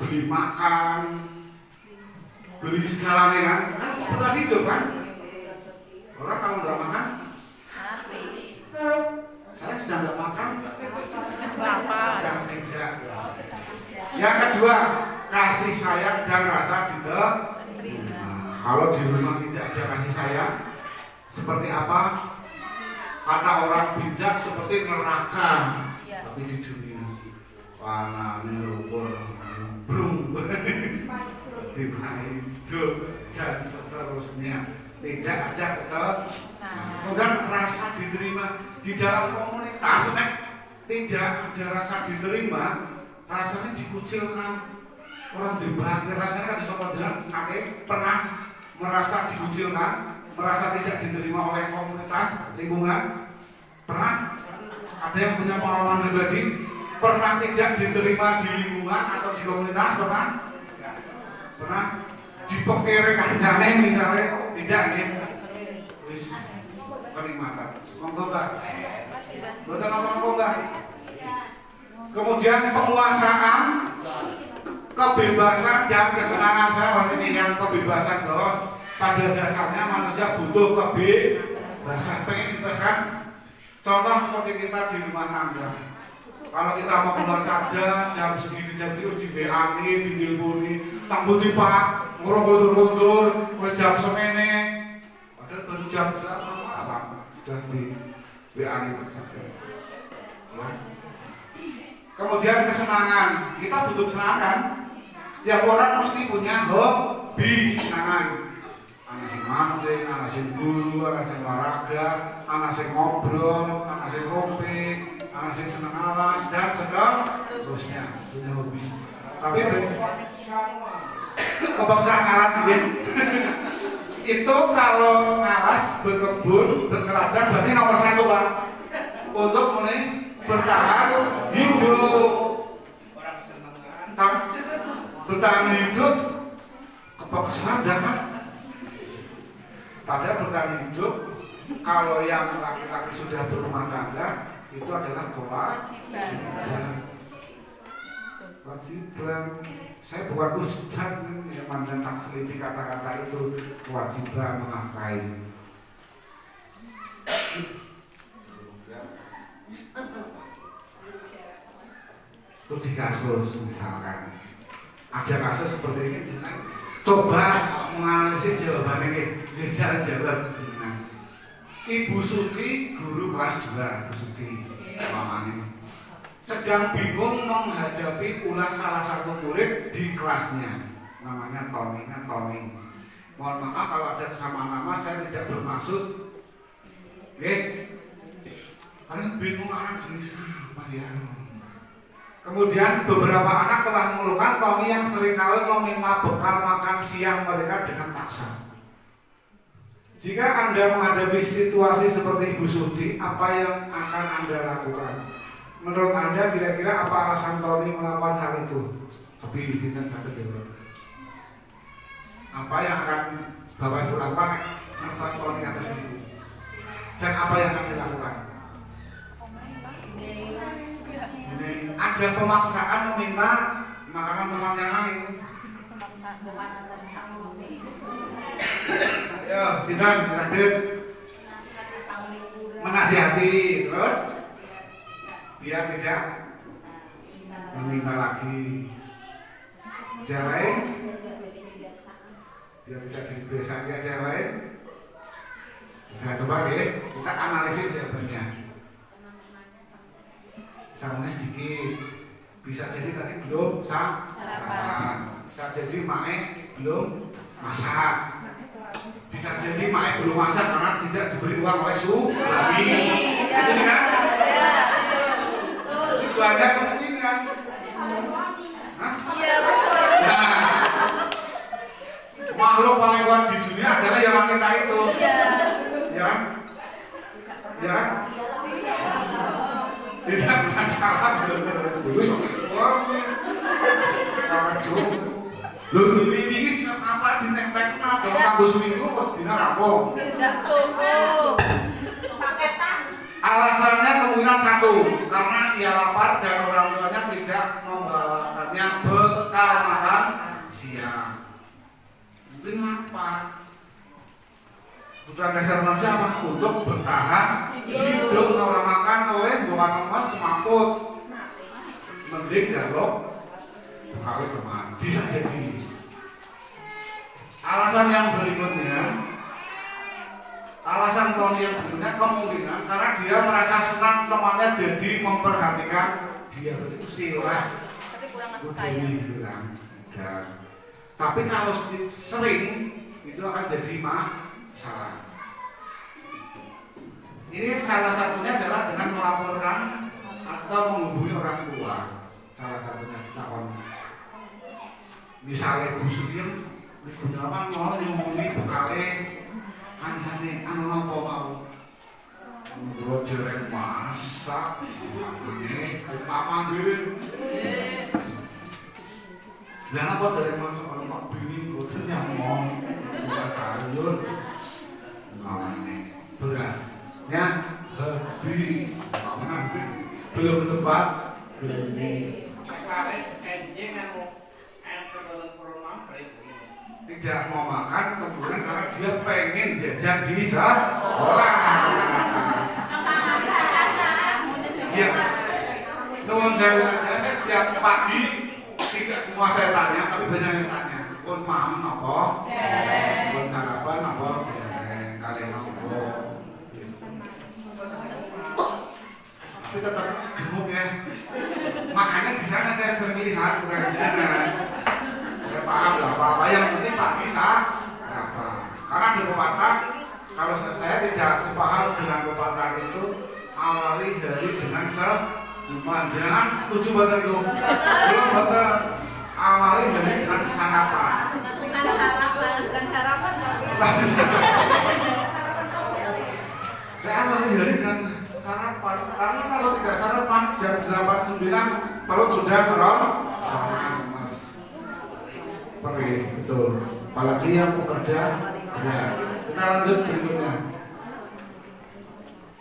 beli makan, beli segalanya kan? Bertahan hidup kan? Orang kalau nggak makan, saya sedang nggak makan. Sedang tidak. Yang kedua, kasih sayang dan rasa diterima. Kalau di rumah tidak ada kasih sayang, seperti apa? Kata orang bijak seperti neraka. Tapi di dunia panah lumpur, brung, hidup dan seterusnya. Tidak ada kemudian rasa diterima di dalam komunitas, tidak ada rasa diterima, rasanya dikucilkan. Orang dibakar rasanya kan sopan jalan, pernah merasa dikucilkan, merasa tidak diterima oleh komunitas, lingkungan? Pernah? Ada yang punya pengalaman pribadi? Pernah tidak diterima di lingkungan atau di komunitas? Pernah? Pernah? Dipekere kancane misalnya? Tidak ya? Wis kenikmatan. Monggo Mbak. Mboten apa-apa Mbak. Kemudian penguasaan, kebebasan dan kesenangan. Saya maksudnya yang kebebasan bos. Pada dasarnya manusia butuh kebebasan. Pengen bebas. Contoh seperti kita di rumah tangga. Kalau kita mau keluar saja jam segini jam itu di WA-ni, di teleponi, tambuti Pak, ngerundur-rundur, jam semene. Padahal baru jam apa? Sudah di WA-ni. Kemudian kesenangan, kita butuh kesenangan. Setiap orang mesti punya hobi kesenangan. Anak sing mancing, anak sing guru, anak sing olahraga, anak sing ngobrol, anak sing rompi, anak sing seneng alas dan seterusnya punya hobi. Tapi kebangsaan alas ya. Itu kalau alas berkebun, berkeladang berarti nomor 1 Pak. Untuk bertahan hidup. Bertahan hidup kebangsaan kan. Padahal bertahan hidup kalau yang laki-laki sudah berumah tangga itu adalah kewajiban. Saya bukan ustaz yang mandang tak seliti kata-kata itu kewajiban menafkahi. Studi kasus misalkan ada kasus seperti ini, coba menganalisis jawaban ini. Jawab jenengan. Ibu Suci, guru kelas 2, Ibu Suci, mamanya sedang bingung menghadapi ulah salah satu murid di kelasnya. Namanya Tony. Mohon maaf kalau ada kesamaan nama, saya tidak bermaksud. Kalian bingung anak jenis apa ya? Kemudian beberapa anak telah mengeluhkan Tony yang seringkali meminta bekal makan siang mereka dengan paksa. Jika Anda menghadapi situasi seperti Ibu Suci, apa yang akan Anda lakukan? Menurut Anda kira-kira apa alasan Tony melakukan hal itu? Tapi izinkan saya jawab. Apa yang akan Bapak Ibu lakukan atas Tony atas itu? Dan apa yang akan dilakukan? Ada pemaksaan meminta makanan teman yang lain. Ayo, sidang lanjut. Menasihati, terus biar tidak meminta lagi. Jalan, biar tidak jadi biasa jalan. Kita coba ya, kita analisis jawabannya. Sangunnya sedikit, bisa jadi tadi belum sarapan. jadi mae belum masak. Bisa jadi mae belum masak karena tidak diberi uang oleh suami. Jadi kan? Itu ada kemungkinan. Hah? Nah, makhluk paling kuat di dunia adalah yang wanita itu. Ya kan? Ya kan? Tidak masalah dulu sampai sekolah. Kalau cukup. Lho ini apa ditek-tek dalam kanggo seminggu pas dina rampung. Tidak cukup. Paketan. Alasannya kemungkinan satu, karena ia lapar dan orang tuanya tidak membawakannya bekal makan siang. Mungkin lapar. Kebutuhan dasar manusia apa? Untuk bertahan hidup. Orang makan oleh bukan emas semaput. Mending jaluk bekal teman. Bisa jadi. Alasan yang berikutnya, alasan Tony yang berikutnya kemungkinan karena dia merasa senang temannya jadi memperhatikan dia berusil lah. Tapi kurang masih Jadi sayang. gitu kan. Dan, tapi kalau sering itu akan jadi masalah. Ini salah satunya adalah dengan melaporkan atau menghubungi orang tua. Salah satunya ditakon. Misalnya Bu Surya, ibu nyapa mau ngomongin bekale kancane anu apa mau. Ngobrol dereng masak, ini mama nggih. Lah apa dereng masak ana Pak Bini boten nyamong. Buka sayur. Namane beras. Ya, habis. Belum sempat beli. Tidak mau makan kemudian karena dia pengen jajan di sekolah. Iya. Nuwun sewu saja, saya setiap pagi tidak semua saya tanya, tapi banyak yang tanya. Pun mam apa? Pun sarapan apa? Kalian apa? Tapi tetap gemuk ya. Makanya di sana saya sering lihat pengajian. Saya paham lah apa-apa yang penting Pak bisa apa. Karena di pepatah, kalau saya tidak sepaham dengan pepatah itu, awali hari dengan senyuman. Jangan setuju betul itu. Belum betul. Awali hari dengan sarapan. Bukan harapan. Bukan harapan tapi Saya awali hari dengan sarapan. Karena kalau tidak sarapan jam 8-9 perut sudah keroncongan. Seperti betul. Apalagi yang pekerja. Ya. Kita lanjut berikutnya.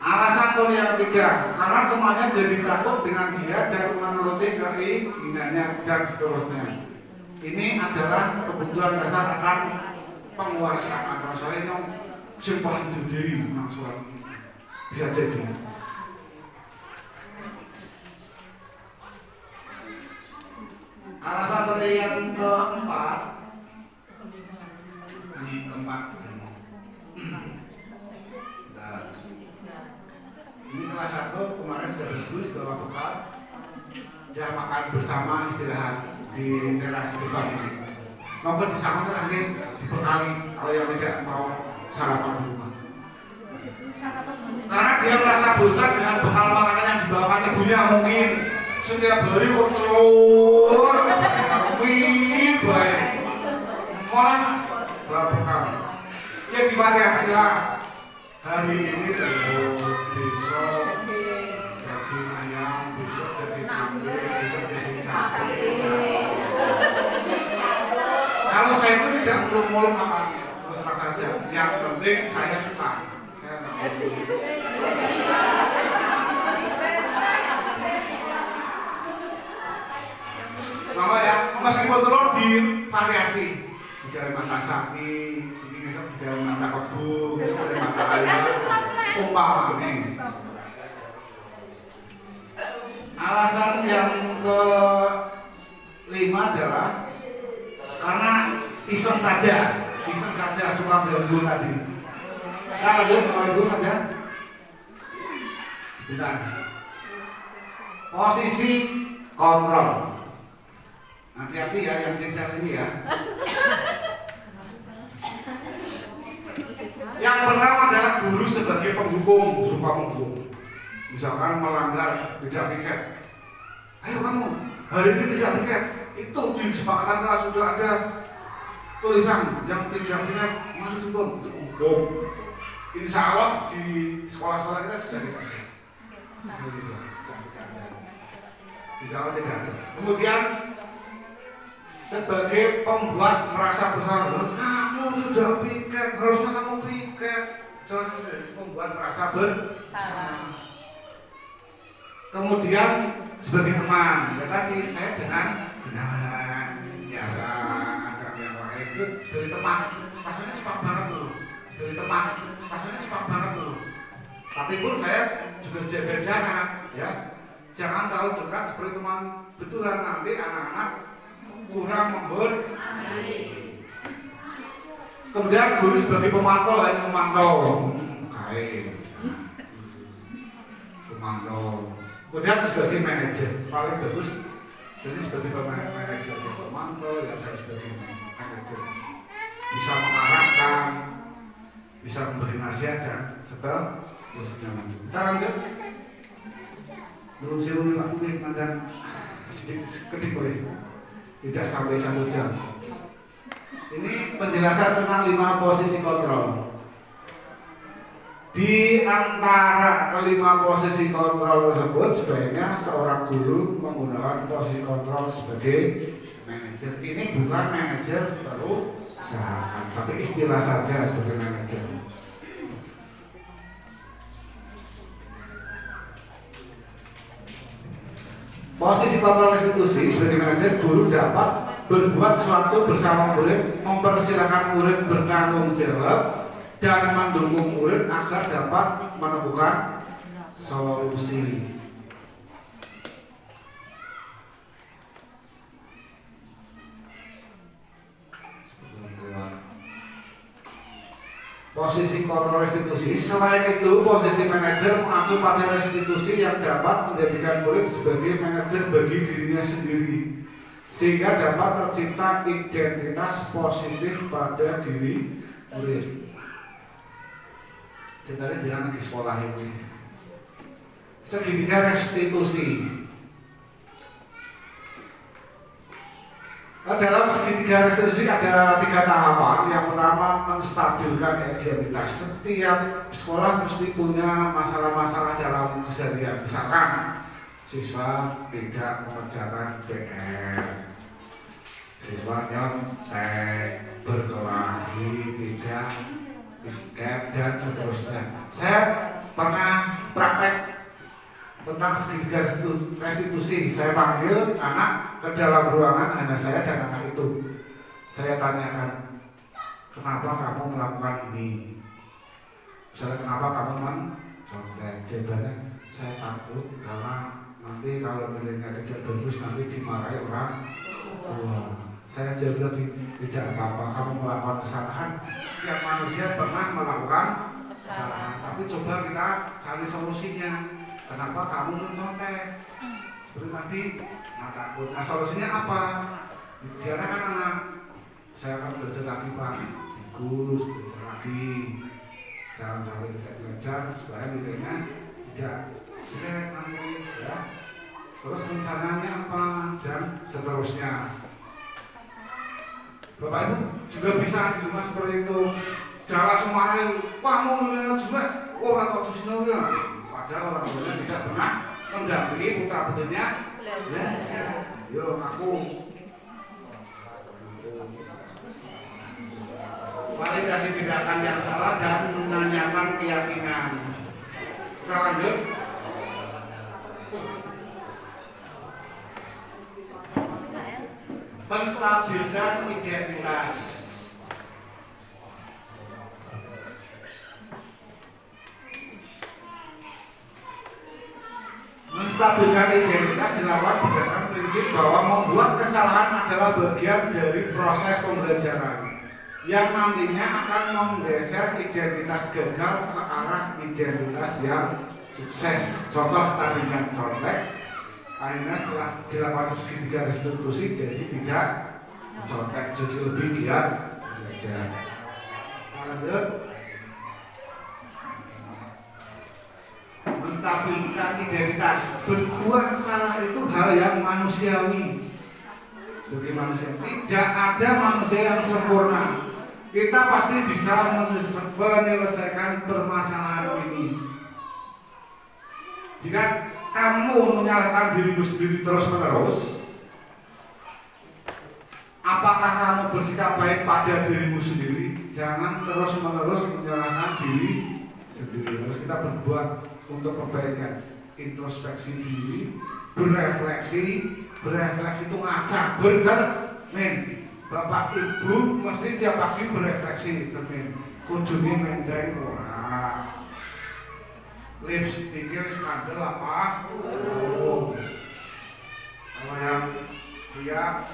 Alasan Tony yang ketiga, karena temannya jadi takut dengan dia dan menuruti keinginannya dan seterusnya. Ini adalah kebutuhan dasar akan penguasaan. Masalah ini simpan diri masalah bisa jadi. Alasan Tony yang keempat, ini keempat. Ini kelas 1 kemarin sudah bagus bawa bekal, sudah makan bersama istirahat di teras depan ini. Nomor disamakan terakhir dibekali kalau yang tidak mau sarapan di rumah. Karena dia merasa bosan dengan bekal makanan yang dibawakan ibunya mungkin setiap hari kok telur, mie, baik, malah bawa bekal. Ya divariasi lah. Hari ini telur, besok daging ayam, besok daging kambing, besok daging sapi. Kalau saya itu tidak muluk-muluk makannya, terus terang saja. Yang penting saya suka. Saya nggak mau. Mama ya, meskipun telur di variasi, digawe mata sapi, sini besok digawe mata kebo, besok digawe mata ayam. Umpamanya. Alasan yang kelima adalah karena iseng saja suka ganggu tadi. Kita lanjut dulu saja. Sebentar. Posisi kontrol. Hati-hati ya yang jenjang ini ya. Yang pertama adalah guru sebagai penghukum, sumpah menghukum. Misalkan melanggar tidak piket, ayo kamu hari ini tidak piket. Itu di kesepakatan kelas sudah ada tulisan yang tidak piket masuk hukum. Insya Allah di sekolah-sekolah kita sudah tidak ada. Insya Allah tidak ada. Kemudian sebagai pembuat merasa bersalah, kamu sudah piket, harusnya kamu piket. Membuat merasa bersalah. Kemudian sebagai teman, ya tadi saya dengan biasa ajak yang lain itu dari teman, rasanya cepat banget tuh. Dari teman, rasanya cepat banget tuh. Tapi pun saya juga jaga jarak, ya. Jangan terlalu dekat seperti teman. Betulan nanti anak-anak kurang memberani. Kemudian guru sebagai pemantau hanya memantau, pemantau. Kemudian sebagai manajer paling bagus, jadi sebagai manajer pemantau ya saya sebagai manajer bisa mengarahkan, bisa memberi nasihat dan seterusnya. Kita lanjut. Belum siru Pak Kuih mandan sedikit boleh, tidak sampai 1 jam. Ini penjelasan tentang 5 posisi kontrol. Di antara kelima posisi kontrol tersebut, sebaiknya seorang guru menggunakan posisi kontrol sebagai manajer. Ini bukan manajer perusahaan, tapi istilah saja sebagai manajer. Posisi kontrol institusi sebagai manajer, guru dapat berbuat sesuatu bersama murid, mempersilahkan murid bertanggung jawab, dan mendukung murid agar dapat menemukan solusi. Posisi kontrol institusi. Selain itu, posisi manajer mengacu pada institusi yang dapat menjadikan murid sebagai manajer bagi dirinya sendiri, sehingga dapat tercipta identitas positif pada diri murid. Sebenarnya jangan di sekolah ini. Segitiga restitusi. Dalam segitiga restitusi ada 3 tahapan. Yang pertama, menstabilkan identitas. Setiap sekolah mesti punya masalah-masalah dalam keseharian. Misalkan siswa tidak mengerjakan PR, siswa nyontek, berkelahi, tidak piket, dan seterusnya. Saya pernah praktek tentang segitiga restitusi. Saya panggil anak ke dalam ruangan, hanya saya dan anak itu. Saya tanyakan, kenapa kamu melakukan ini? Misalnya, kenapa kamu mencontek? Jawabannya, saya takut karena nanti kalau nilainya tidak bagus nanti dimarahi orang tua. Saya jawab lagi, tidak apa-apa, kamu melakukan kesalahan. Setiap manusia pernah melakukan kesalahan, tapi coba kita cari solusinya. Kenapa kamu mencontek? Seperti tadi, takut. Nah, solusinya apa? Diarahkan anak, saya akan belajar lagi Pak, bagus, belajar lagi. Jangan sampai tidak belajar supaya nilainya tidak jelek nanti, ya. Terus rencananya apa dan seterusnya. Bapak Ibu juga bisa di rumah seperti itu. Jangan langsung marahin, kamu nilainya jelek, orang kok susah ya. Padahal orang tuanya tidak pernah mendampingi putra putrinya belajar. Yo aku validasi tindakan yang salah dan menanyakan keyakinan. Kita lanjut. Menstabilkan identitas. Menstabilkan identitas dilakukan berdasarkan prinsip bahwa membuat kesalahan adalah bagian dari proses pembelajaran yang nantinya akan menggeser identitas gagal ke arah identitas yang sukses. Contoh tadinya contek, Akhirnya setelah dilakukan segitiga restitusi jadi tidak contek, jadi lebih giat belajar. Lanjut. Menstabilkan identitas. Berbuat salah itu hal yang manusiawi. Sebagai manusia tidak ada manusia yang sempurna. Kita pasti bisa menyelesaikan permasalahan ini. Jika kamu menyalahkan dirimu sendiri terus-menerus, apakah kamu bersikap baik pada dirimu sendiri? Jangan terus-menerus menyalahkan diri sendiri. Harus kita berbuat untuk perbaikan, introspeksi diri, berefleksi itu ngaca, men. Bapak ibu mesti setiap pagi berefleksi, semen. Kudune menjai ora. Lipstiknya wis kandel apa? Oh. Kalau yang dia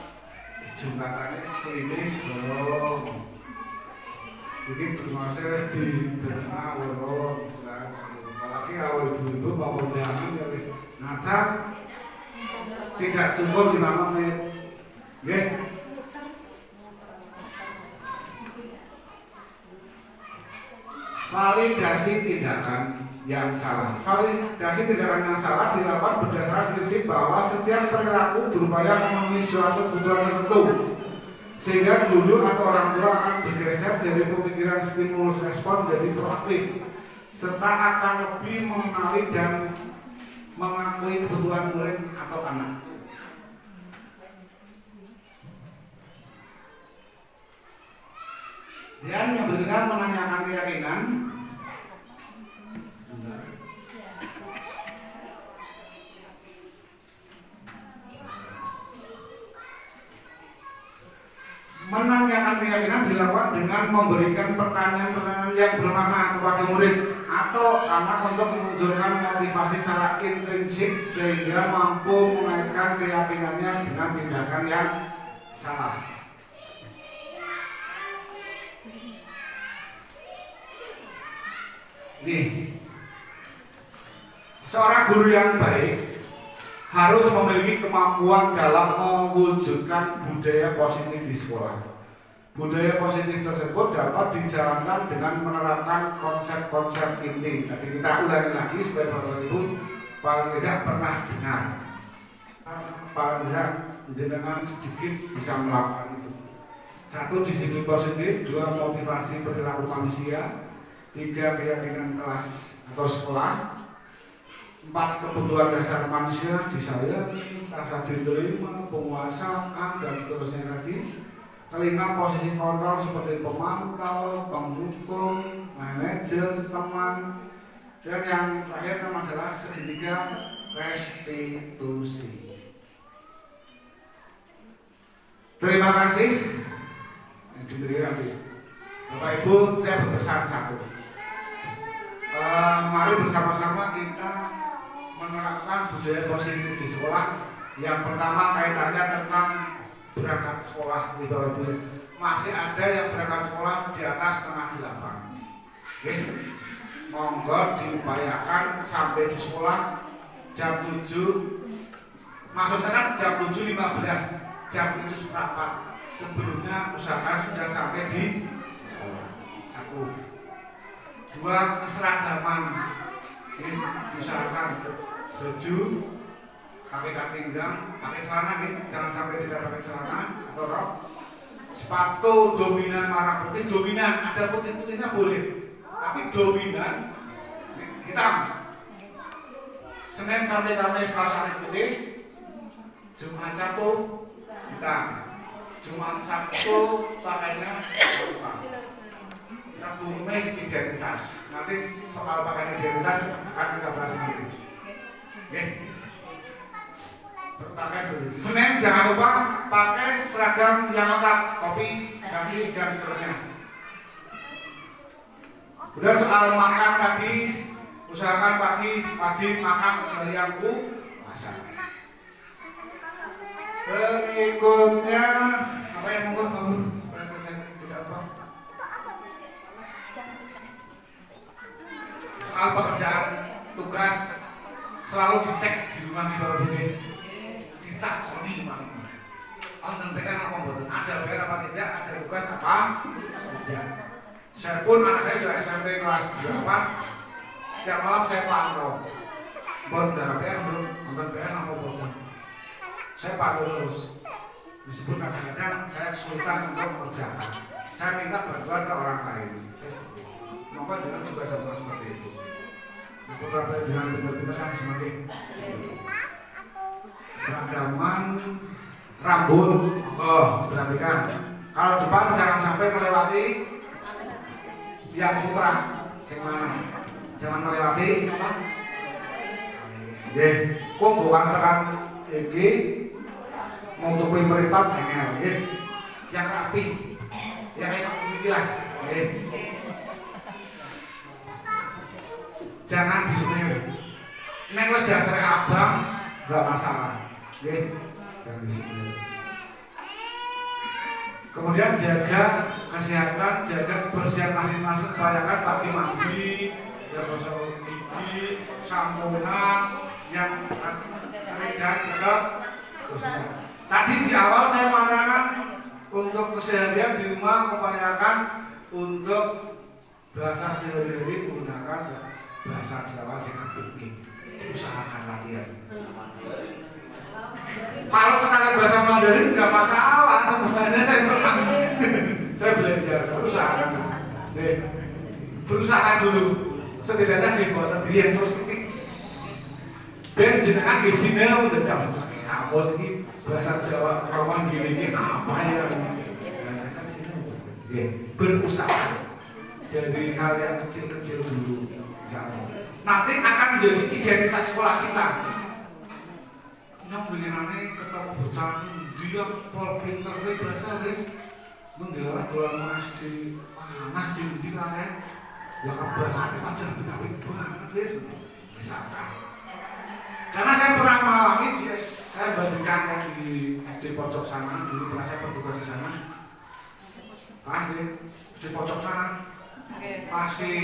jembatannya sekelinis belum. Ini bermaksud wis diterima belum. Apalagi kalau ibu-ibu mau undangan ya wis ngacat. Tidak cukup 5 menit. Nggih. Validasi tindakan yang salah. Validasi tindakan yang salah dilakukan berdasarkan prinsip bahwa setiap perilaku berupaya memenuhi suatu kebutuhan tertentu, sehingga guru atau orang tua akan bergeser dari pemikiran stimulus respon menjadi proaktif, serta akan lebih mengenali dan mengakui kebutuhan murid atau anak. Dan yang berikutnya menanyakan keyakinan. Menanyakan keyakinan dilakukan dengan memberikan pertanyaan-pertanyaan yang bermakna kepada murid atau anak untuk menunjukkan motivasi secara intrinsik sehingga mampu mengaitkan keyakinannya dengan tindakan yang salah. Nih, seorang guru yang baik harus memiliki kemampuan dalam mewujudkan budaya positif di sekolah. Budaya positif tersebut dapat dijalankan dengan menerapkan konsep-konsep inti. Tadi kita ulangi lagi supaya Bapak Ibu paling tidak pernah dengar. Paling tidak jenengan sedikit bisa melakukan itu. 1. Disiplin positif, 2. Motivasi perilaku manusia, 3. Keyakinan kelas atau sekolah, 4. Kebutuhan dasar manusia disayangi, rasa diterima, penguasaan dan seterusnya tadi. 5. Posisi kontrol seperti pemantau, pendukung, manajer, teman. Dan yang terakhir adalah segitiga restitusi. Terima kasih. Bapak Ibu, saya berpesan 1. Mari bersama-sama kita menerapkan budaya positif di sekolah. Yang pertama kaitannya tentang berangkat sekolah. Masih ada yang berangkat sekolah di atas setengah 8. Monggo diupayakan sampai di sekolah jam 7. Maksudnya kan jam 7.15, jam 7 seperempat. Sebelumnya usahakan sudah sampai di sekolah. 1. 2. Keseragaman. Ini usahakan baju, pakai pinggang, pakai celana, jangan sampai tidak pakai celana atau rok. Sepatu dominan warna putih, dominan ada putih-putihnya boleh, tapi dominan hitam. Senin sampai Kamis Selasa putih, Jumat Sabtu hitam, Jumat Sabtu pakainya hitam. Rabu Kamis identitas. Nanti soal pakaian identitas akan kita bahas nanti. Oke. Pakai dulu. Senin jangan lupa pakai seragam yang lengkap, topi, dasi dan seterusnya. Udah soal makan tadi, usahakan pagi wajib makan kecuali yang puasa. Berikutnya apa yang monggo Bapak? Supaya saya tidak apa. Soal pekerjaan tugas selalu dicek di rumah di bawah ini. ditakoni mana. Wonten PR apa mboten? Ada PR apa tidak? Ada tugas apa? Tidak. Saya pun anak saya juga SMP kelas 8. Setiap malam saya pantau. Bon, ada PR belum? Nonton PR apa mboten? Saya pantau terus. Meskipun kadang-kadang saya kesulitan untuk mengerjakan. Saya minta bantuan ke orang lain. Maka jangan juga sama seperti itu. Putra jangan benar-benar kan semakin seragaman rambut. Oh, perhatikan. Kalau depan jangan sampai melewati yang putra. Sing mana? Jangan melewati apa? Nggih, kok bukan tekan iki nutupi meripat engel nggih. Yang rapi. Ya kayak iki lah. Nggih. Jangan disemir. Nek wis dasare abang enggak masalah. Nggih. Jangan disemir. Kemudian jaga kesehatan, jaga kebersihan masing-masing. Bayangkan pagi mandi, ya gosok gigi, samponan, yang sering dan sedot. Tadi di awal saya mengatakan untuk keseharian di rumah upayakan untuk bahasa sehari-hari menggunakan bahasa Jawa sing apik. Usahakan latihan. Kalau sekalian bahasa Mandarin nggak masalah, sebenarnya saya senang. Saya belajar, usahakan. Berusaha dulu. Setidaknya dibuat dia terus titik. Ben jenengan di sini udah jam. Kamus ini bahasa Jawa kawan gini apa ya? Berusaha. Jadi hal yang kecil-kecil dulu. Nanti akan menjadi identitas sekolah kita. Nah, bagaimana ketemu bocah dia pol pinter bahasa wis mendelah dolan SD panas di lain ya bahasa pacar gawe banget wis misalkan. Karena saya pernah mengalami saya bandingkan di SD pojok sana dulu pernah saya bertugas di sana. Paham ya? SD pojok sana masih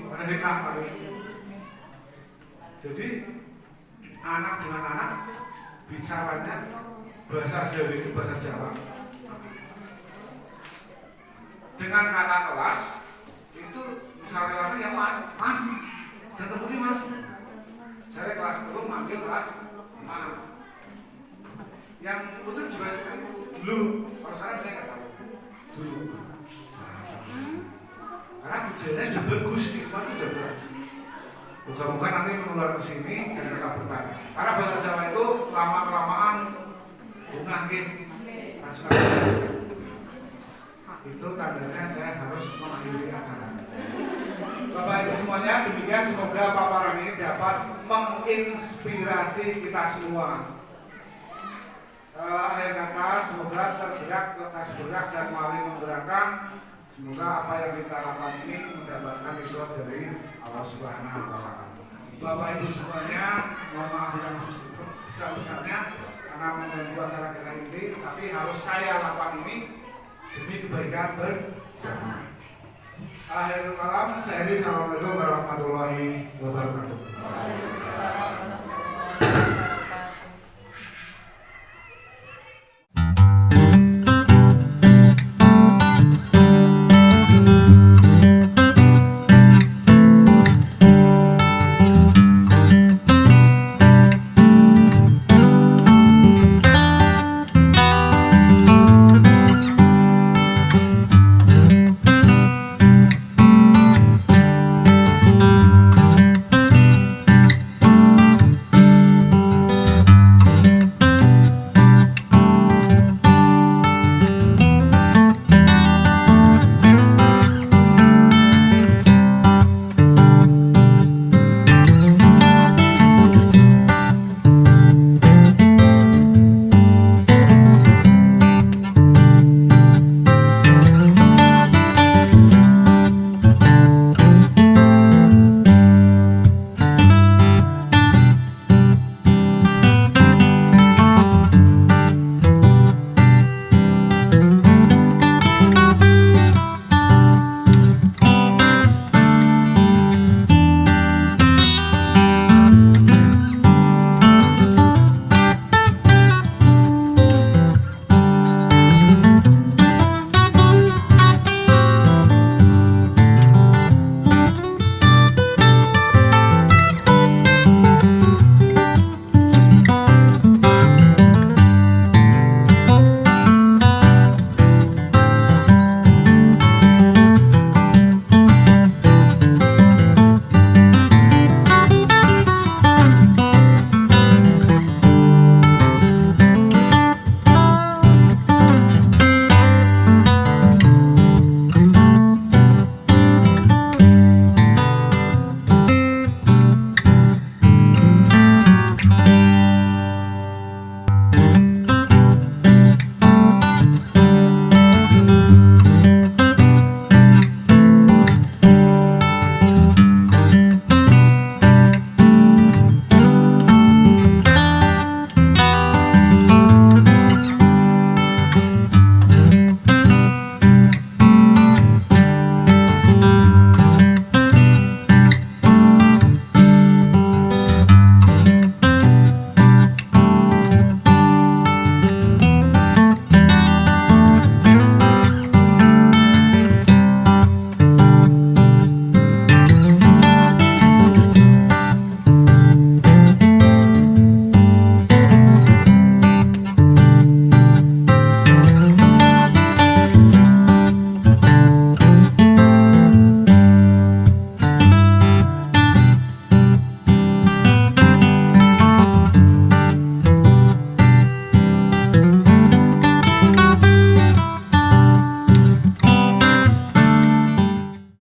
pendidikan Pak. Jadi anak dengan anak bicaranya bahasa Jawa itu bahasa Jawa. Dengan kakak kelas itu misalnya ya mas, jangan putih mas. Saya kelas 3 manggil kelas 4. Yang putih juga seperti itu dulu. Kalau sekarang saya nggak tahu dulu. Karena budayanya sudah bagus di tempat itu sudah bagus. Bukan nanti menular ke sini dan mereka bertanya. Karena bahasa Jawa itu lama-kelamaan bungkit. Itu tandanya saya harus mengakhiri acara. Bapak Ibu semuanya, demikian semoga paparan ini dapat menginspirasi kita semua. Akhir kata, semoga tergerak, lekas bergerak dan maling menggerakkan. Semoga apa yang kita lakukan ini mendapatkan ridho dari Allah Subhanahu wa Ta'ala. Bapak Ibu semuanya, mohon maaf yang besar-besarnya karena mengganggu acara kita ini, tapi harus saya lakukan ini demi kebaikan bersama. Akhirul kalam, saya Assalamualaikum warahmatullahi wabarakatuh.